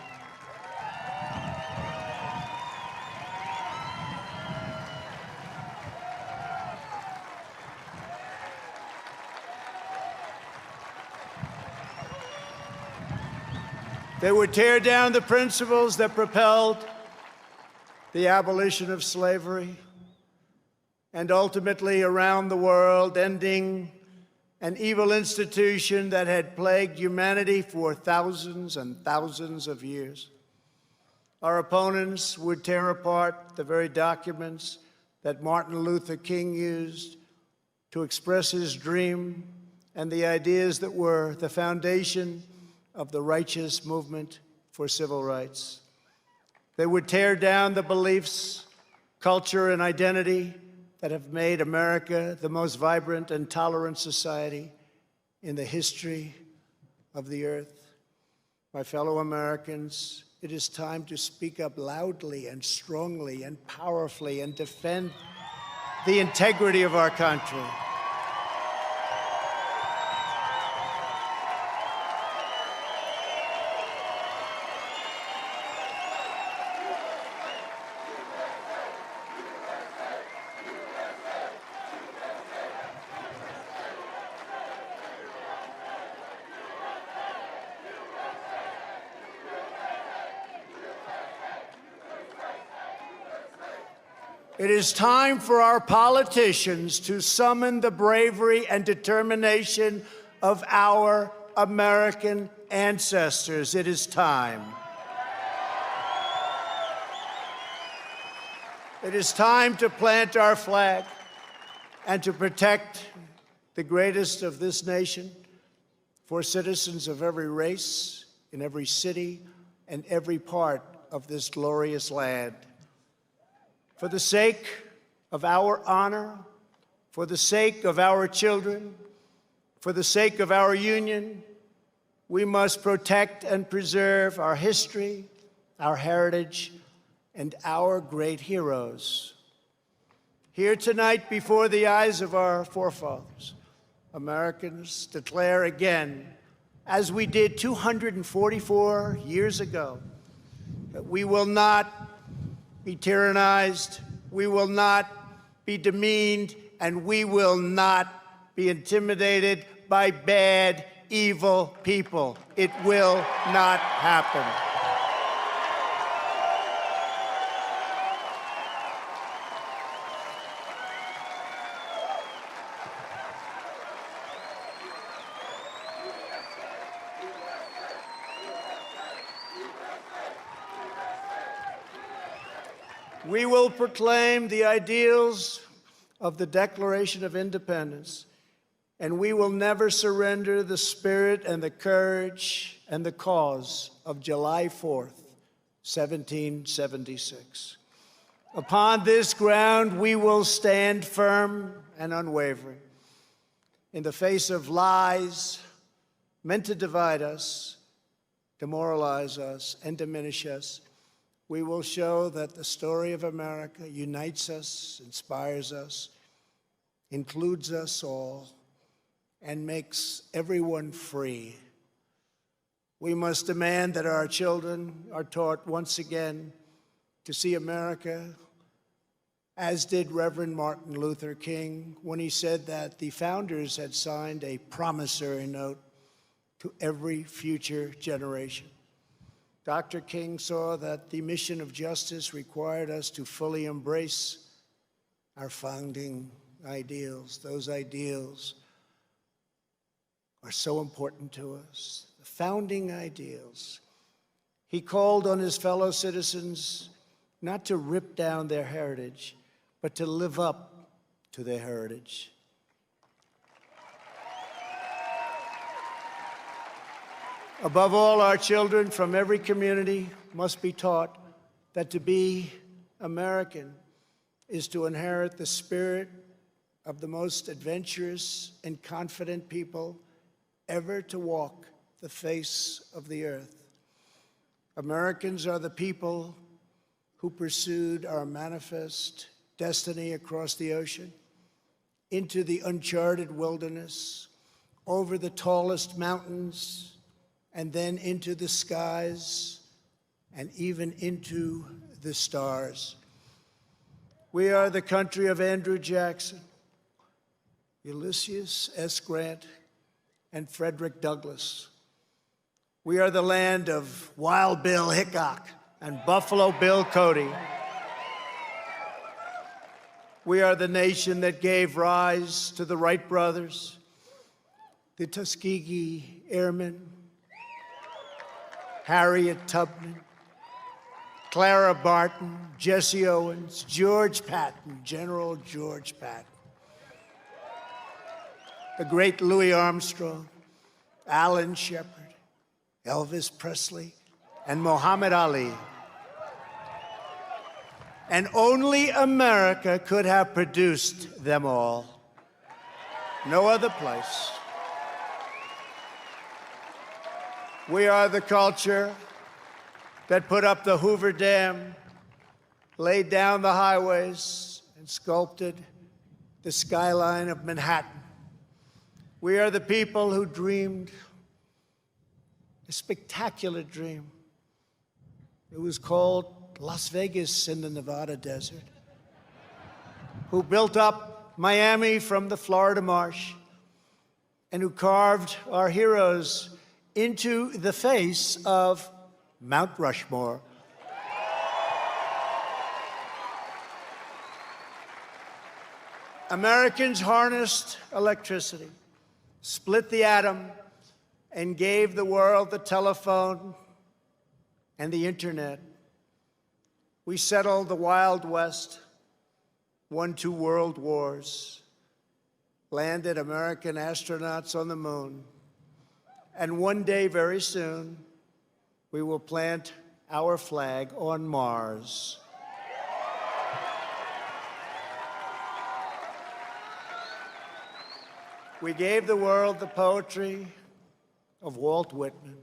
They would tear down the principles that propelled the abolition of slavery and ultimately around the world, ending an evil institution that had plagued humanity for thousands and thousands of years. Our opponents would tear apart the very documents that Martin Luther King used to express his dream and the ideas that were the foundation of the righteous movement for civil rights. They would tear down the beliefs, culture, and identity that have made America the most vibrant and tolerant society in the history of the earth. My fellow Americans, it is time to speak up loudly and strongly and powerfully and defend the integrity of our country. It is time for our politicians to summon the bravery and determination of our American ancestors. It is time. It is time to plant our flag and to protect the greatest of this nation for citizens of every race, in every city, and every part of this glorious land. For the sake of our honor, for the sake of our children, for the sake of our union, we must protect and preserve our history, our heritage, and our great heroes. Here tonight, before the eyes of our forefathers, Americans declare again, as we did 244 years ago, that we will not be tyrannized, we will not be demeaned, and we will not be intimidated by bad, evil people. It will not happen. We will proclaim the ideals of the Declaration of Independence, and we will never surrender the spirit and the courage and the cause of July 4th, 1776. Upon this ground, we will stand firm and unwavering. In the face of lies meant to divide us, demoralize us, and diminish us, we will show that the story of America unites us, inspires us, includes us all, and makes everyone free. We must demand that our children are taught once again to see America, as did Reverend Martin Luther King when he said that the founders had signed a promissory note to every future generation. Dr. King saw that the mission of justice required us to fully embrace our founding ideals. Those ideals are so important to us, the founding ideals. He called on his fellow citizens not to rip down their heritage, but to live up to their heritage. Above all, our children from every community must be taught that to be American is to inherit the spirit of the most adventurous and confident people ever to walk the face of the earth. Americans are the people who pursued our manifest destiny across the ocean, into the uncharted wilderness, over the tallest mountains, and then into the skies, and even into the stars. We are the country of Andrew Jackson, Ulysses S. Grant, and Frederick Douglass. We are the land of Wild Bill Hickok and Buffalo Bill Cody. We are the nation that gave rise to the Wright brothers, the Tuskegee Airmen, Harriet Tubman, Clara Barton, Jesse Owens, George Patton, General George Patton, the great Louis Armstrong, Alan Shepard, Elvis Presley, and Muhammad Ali. And only America could have produced them all. No other place. We are the culture that put up the Hoover Dam, laid down the highways, and sculpted the skyline of Manhattan. We are the people who dreamed a spectacular dream. It was called Las Vegas in the Nevada desert, who built up Miami from the Florida marsh, and who carved our heroes into the face of Mount Rushmore. Americans harnessed electricity, split the atom, and gave the world the telephone and the internet. We settled the Wild West, won 2 world wars, landed American astronauts on the moon, and one day, very soon, we will plant our flag on Mars. We gave the world the poetry of Walt Whitman,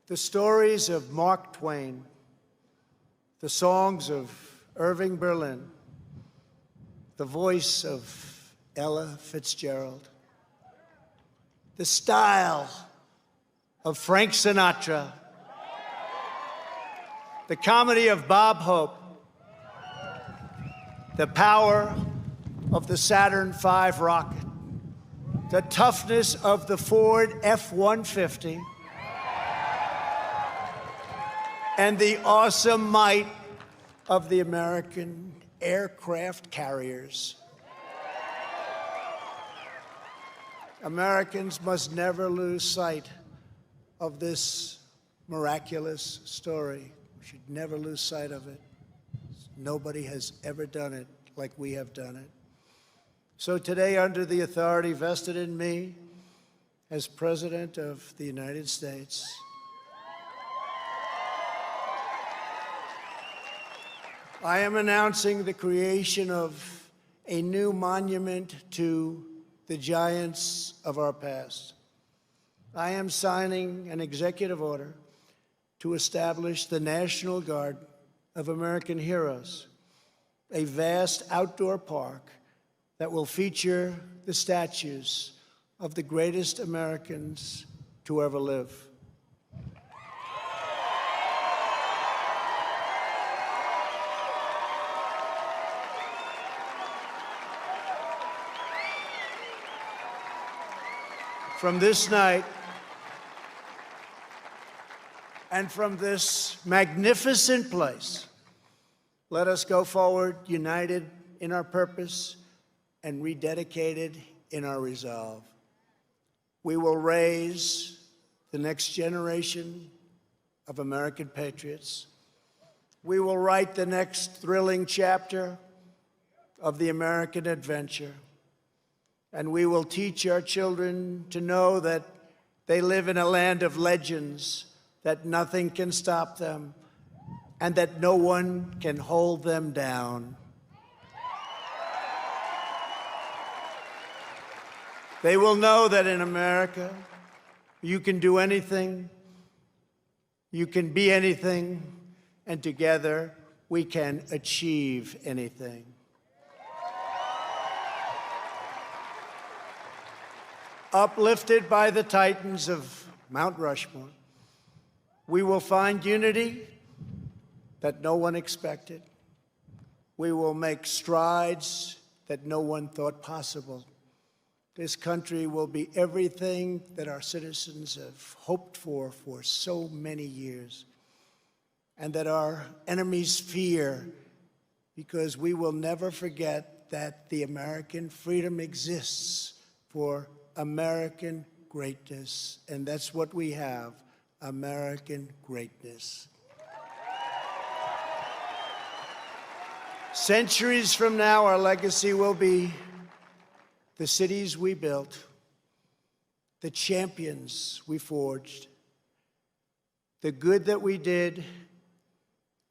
the stories of Mark Twain, the songs of Irving Berlin, the voice of Ella Fitzgerald, the style of Frank Sinatra, the comedy of Bob Hope, the power of the Saturn V rocket, the toughness of the Ford F-150, and the awesome might of the American aircraft carriers. Americans must never lose sight of this miraculous story. We should never lose sight of it. Nobody has ever done it like we have done it. So today, under the authority vested in me as President of the United States, I am announcing the creation of a new monument to the giants of our past. I am signing an executive order to establish the National Guard of American Heroes, a vast outdoor park that will feature the statues of the greatest Americans to ever live. From this night and from this magnificent place, let us go forward united in our purpose and rededicated in our resolve. We will raise the next generation of American patriots. We will write the next thrilling chapter of the American adventure. And we will teach our children to know that they live in a land of legends, that nothing can stop them, and that no one can hold them down. They will know that in America, you can do anything, you can be anything, and together we can achieve anything. Uplifted by the titans of Mount Rushmore, we will find unity that no one expected. We will make strides that no one thought possible. This country will be everything that our citizens have hoped for so many years, and that our enemies fear, because we will never forget that the American freedom exists for American greatness, and that's what we have, American greatness. Centuries from now, our legacy will be the cities we built, the champions we forged, the good that we did,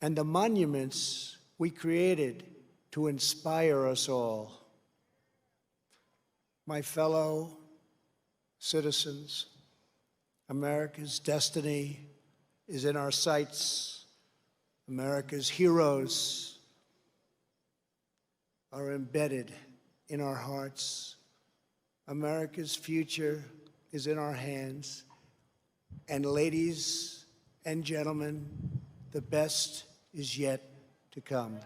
and the monuments we created to inspire us all. My fellow citizens, America's destiny is in our sights. America's heroes are embedded in our hearts. America's future is in our hands. And ladies and gentlemen, the best is yet to come.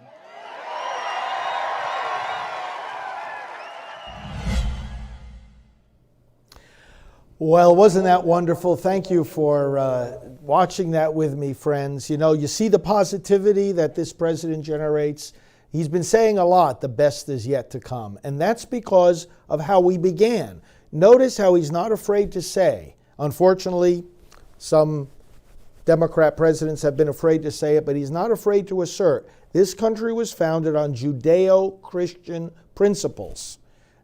Well, wasn't that wonderful? Thank you for watching that with me, friends. You know, you see the positivity that this president generates. He's been saying a lot, the best is yet to come. And that's because of how we began. Notice how he's not afraid to say. Unfortunately, some Democrat presidents have been afraid to say it, but he's not afraid to assert. This country was founded on Judeo-Christian principles.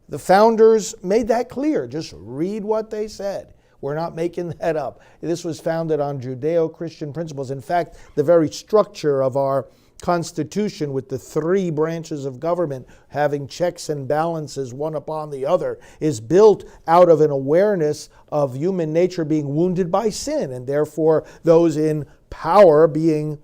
The founders made that clear. Just read what they said. We're not making that up. This was founded on Judeo-Christian principles. In fact, the very structure of our Constitution, with the three branches of government having checks and balances one upon the other, is built out of an awareness of human nature being wounded by sin, and therefore those in power being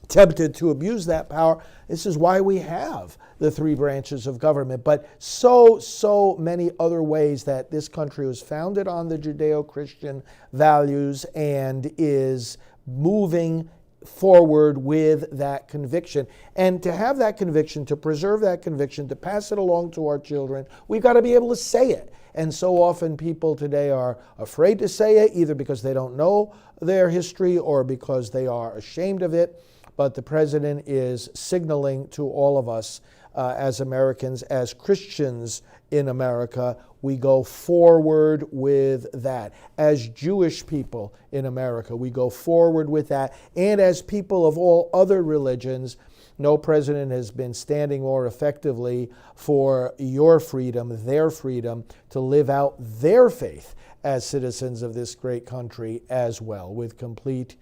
tempted to abuse that power. This is why we have the three branches of government, but so many other ways that this country was founded on the Judeo-Christian values and is moving forward with that conviction. And to have that conviction, to preserve that conviction, to pass it along to our children, we've got to be able to say it. And so often people today are afraid to say it, either because they don't know their history or because they are ashamed of it. But the president is signaling to all of us as Americans, as Christians in America, we go forward with that. As Jewish people in America, we go forward with that. And as people of all other religions, no president has been standing more effectively for your freedom, their freedom, to live out their faith as citizens of this great country as well, with complete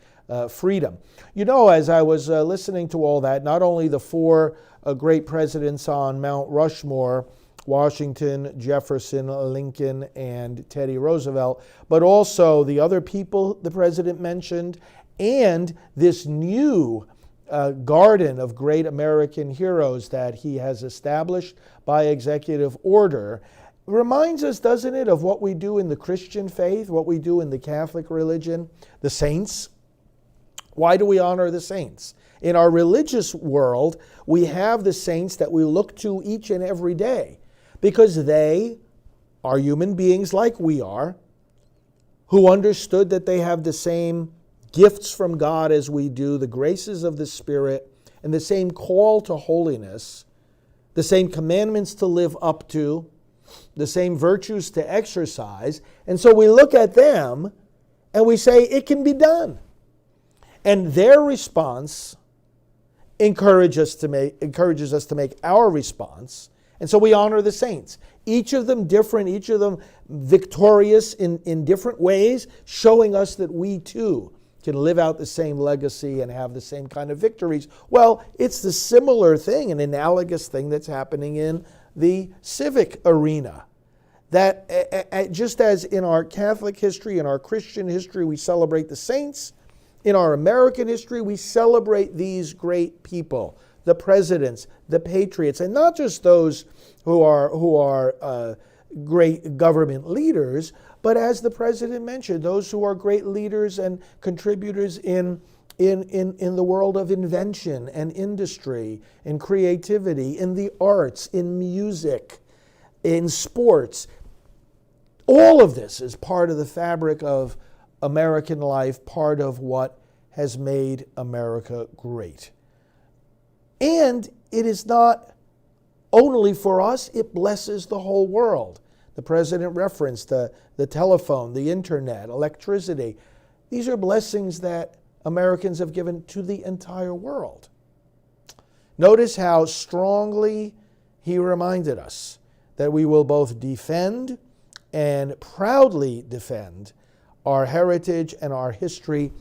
freedom. You know, as I was listening to all that, not only the four great presidents on Mount Rushmore, Washington, Jefferson, Lincoln, and Teddy Roosevelt, but also the other people the president mentioned, and this new garden of great American heroes that he has established by executive order reminds us, doesn't it, of what we do in the Christian faith, what we do in the Catholic religion, the saints. Why do we honor the saints? In our religious world, we have the saints that we look to each and every day because they are human beings like we are, who understood that they have the same gifts from God as we do, the graces of the Spirit, and the same call to holiness, the same commandments to live up to, the same virtues to exercise. And so we look at them and we say, it can be done. And their response encourages us to make our response. And so we honor the saints. Each of them different, each of them victorious in different ways, showing us that we too can live out the same legacy and have the same kind of victories. Well, it's the similar thing, an analogous thing that's happening in the civic arena. That just as in our Catholic history, in our Christian history, we celebrate the saints, in our American history, we celebrate these great people, the presidents, the patriots, and not just those who are great government leaders, but as the president mentioned, those who are great leaders and contributors in the world of invention and industry and creativity, in the arts, in music, in sports. All of this is part of the fabric of American life, part of what has made America great. And it is not only for us, it blesses the whole world. The president referenced the telephone, the internet, electricity. These are blessings that Americans have given to the entire world. Notice how strongly he reminded us that we will both defend and proudly defend our heritage and our history.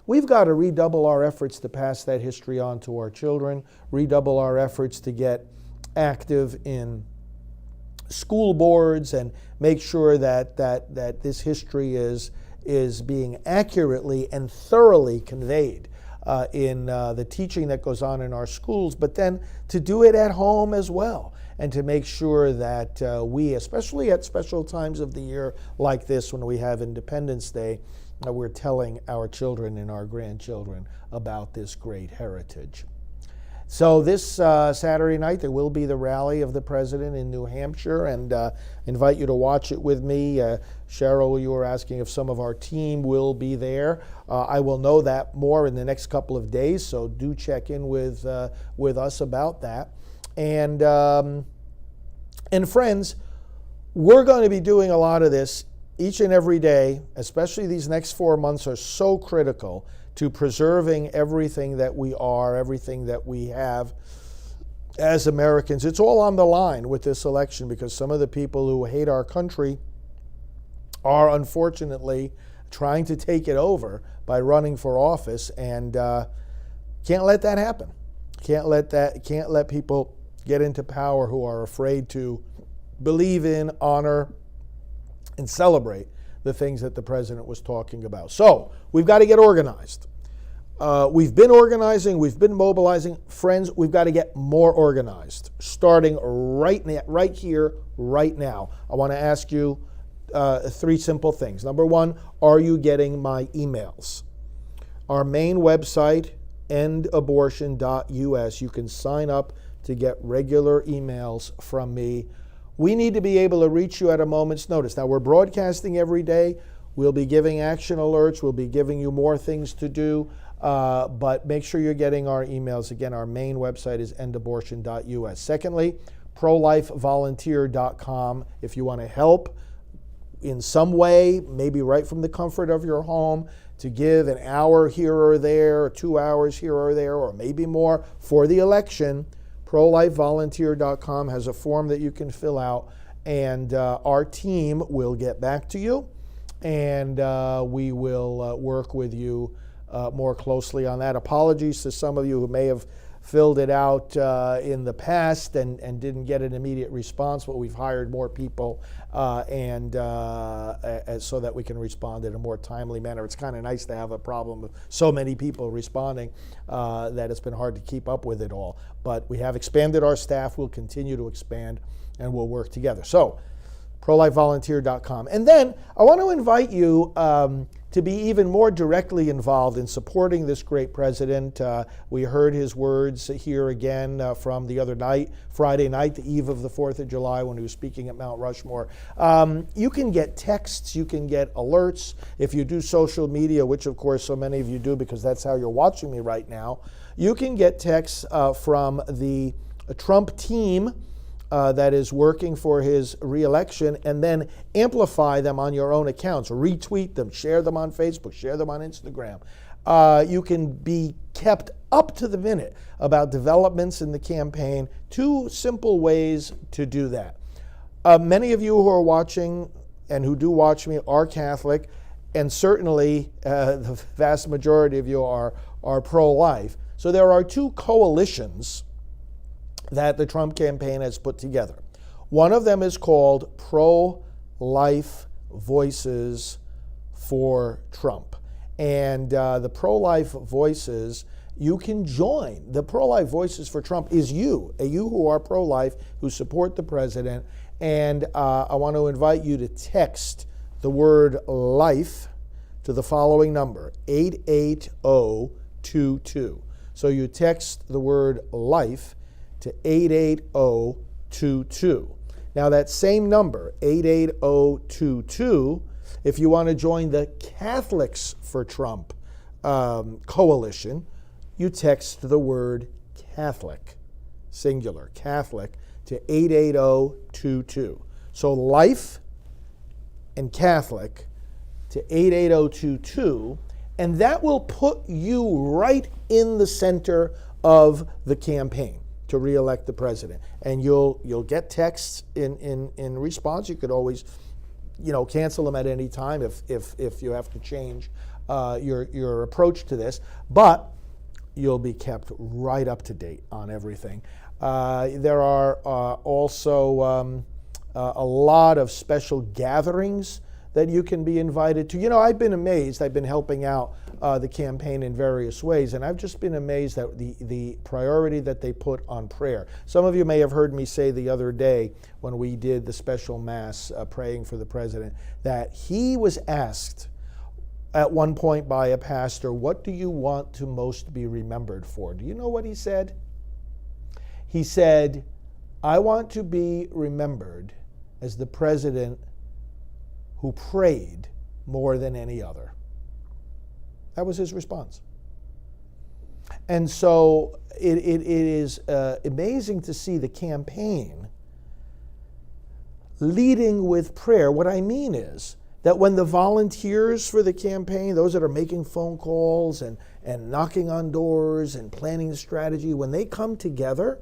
We've got to redouble our efforts to pass that history on to our children, redouble our efforts to get active in school boards and make sure that this history is being accurately and thoroughly conveyed in the teaching that goes on in our schools, but then to do it at home as well, and to make sure that we, especially at special times of the year like this when we have Independence Day, we're telling our children and our grandchildren about this great heritage. So this Saturday night, there will be the rally of the president in New Hampshire, and invite you to watch it with me. Cheryl, you were asking if some of our team will be there. I will know that more in the next couple of days, so do check in with us about that. And friends, we're going to be doing a lot of this each and every day, especially these next 4 months are so critical to preserving everything that we are, everything that we have as Americans. It's all on the line with this election because some of the people who hate our country are unfortunately trying to take it over by running for office, and can't let that happen. Can't let people get into power who are afraid to believe in, honor, and celebrate the things that the president was talking about. So we've got to get organized. We've been organizing, we've been mobilizing. Friends, we've got to get more organized, starting right here, right now. I want to ask you 3 simple things. Number 1, are you getting my emails? Our main website, endabortion.us, you can sign up to get regular emails from me. We need to be able to reach you at a moment's notice. Now, we're broadcasting every day. We'll be giving action alerts. We'll be giving you more things to do. But make sure you're getting our emails. Again, our main website is endabortion.us. Secondly, prolifevolunteer.com. If you want to help in some way, maybe right from the comfort of your home, to give an hour here or there, or 2 hours here or there, or maybe more for the election, prolifevolunteer.com has a form that you can fill out, and our team will get back to you, and we will work with you more closely on that. Apologies to some of you who may have filled it out in the past and didn't get an immediate response, but we've hired more people and so that we can respond in a more timely manner. It's kind of nice to have a problem of so many people responding that it's been hard to keep up with it all. But we have expanded our staff. We'll continue to expand, and we'll work together. So, prolifevolunteer.com. And then I want to invite you to be even more directly involved in supporting this great president. We heard his words here again from the other night, Friday night, the eve of the 4th of July, when he was speaking at Mount Rushmore. You can get texts, you can get alerts. If you do social media, which of course so many of you do because that's how you're watching me right now, you can get texts from the Trump team that is working for his reelection, and then amplify them on your own accounts, retweet them, share them on Facebook, share them on Instagram. You can be kept up to the minute about developments in the campaign. 2 simple ways to do that. Many of you who are watching and who do watch me are Catholic, and certainly the vast majority of you are pro-life. So there are 2 coalitions that the Trump campaign has put together. One of them is called Pro-Life Voices for Trump. And the Pro-Life Voices, you can join. The Pro-Life Voices for Trump is you who are pro-life, who support the president. And I want to invite you to text the word life to the following number, 88022. So you text the word life to 88022. Now that same number, 88022, if you want to join the Catholics for Trump coalition, you text the word Catholic, singular, Catholic, to 88022. So life and Catholic to 88022, and that will put you right in the center of the campaign to re-elect the president. And you'll get texts in response. You could always, cancel them at any time if you have to change your approach to this. But you'll be kept right up to date on everything. There are also a lot of special gatherings that you can be invited to. I've been amazed. I've been helping out the campaign in various ways, and I've just been amazed at the priority that they put on prayer. Some of you may have heard me say the other day when we did the special mass praying for the president that he was asked at one point by a pastor, "What do you want to most be remembered for?" Do you know what he said? He said, "I want to be remembered as the president who prayed more than any other." That was his response. And so it is amazing to see the campaign leading with prayer. What I mean is that when the volunteers for the campaign, those that are making phone calls and knocking on doors and planning the strategy, when they come together,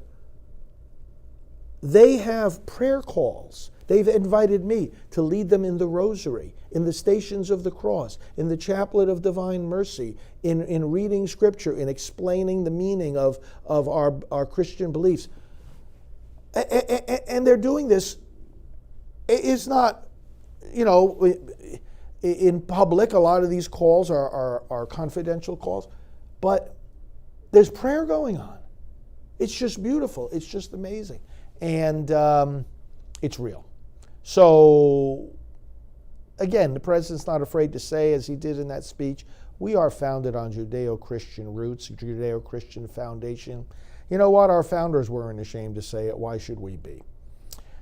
they have prayer calls. They've invited me to lead them in the rosary, in the Stations of the Cross, in the Chaplet of Divine Mercy, in reading Scripture, in explaining the meaning of our Christian beliefs. And they're doing this. It's not, in public. A lot of these calls are confidential calls. But there's prayer going on. It's just beautiful. It's just amazing. And it's real. So, again, the president's not afraid to say, as he did in that speech, we are founded on Judeo-Christian roots, Judeo-Christian foundation. You know what? Our founders weren't ashamed to say it. Why should we be?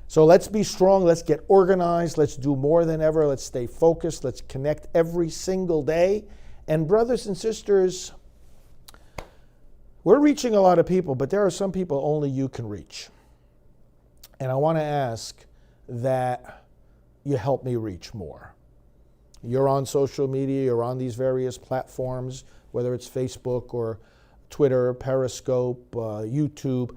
So let's be strong. Let's get organized. Let's do more than ever. Let's stay focused. Let's connect every single day. And brothers and sisters, we're reaching a lot of people, but there are some people only you can reach. And I want to ask that you help me reach more. You're on social media, you're on these various platforms, whether it's Facebook or Twitter, Periscope, YouTube.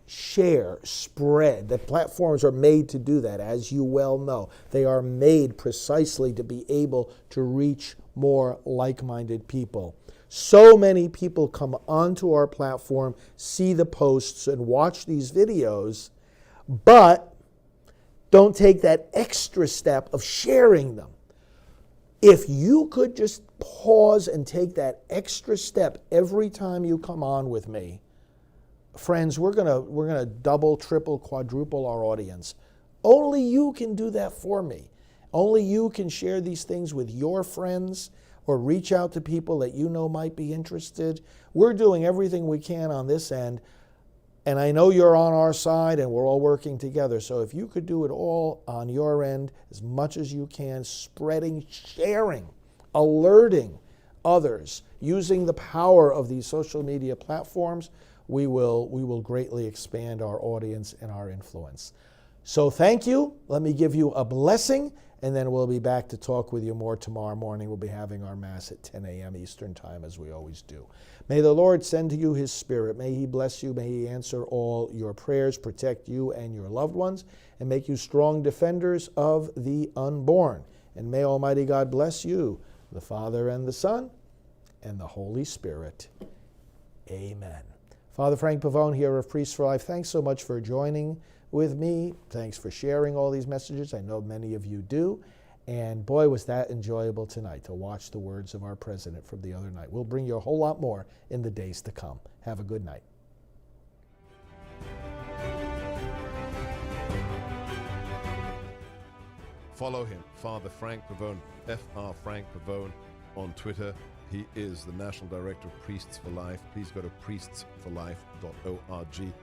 Share, spread. The platforms are made to do that, as you well know. They are made precisely to be able to reach more like-minded people. So many people come onto our platform, see the posts, and watch these videos, but don't take that extra step of sharing them. If you could just pause and take that extra step every time you come on with me, friends, we're gonna double, triple, quadruple our audience. Only you can do that for me. Only you can share these things with your friends or reach out to people that you know might be interested. We're doing everything we can on this end, and I know you're on our side and we're all working together. So if you could do it all on your end as much as you can, spreading, sharing, alerting others, using the power of these social media platforms, we will greatly expand our audience and our influence. So thank you. Let me give you a blessing, and then we'll be back to talk with you more tomorrow morning. We'll be having our Mass at 10 a.m. Eastern Time, as we always do. May the Lord send to you His Spirit. May He bless you. May He answer all your prayers, protect you and your loved ones, and make you strong defenders of the unborn. And may Almighty God bless you, the Father and the Son, and the Holy Spirit. Amen. Father Frank Pavone here of Priests for Life. Thanks so much for joining with me. Thanks for sharing all these messages. I know many of you do. And boy, was that enjoyable tonight to watch the words of our president from the other night. We'll bring you a whole lot more in the days to come. Have a good night. Follow him, Father Frank Pavone, Fr. Frank Pavone, on Twitter. He is the National Director of Priests for Life. Please go to priestsforlife.org.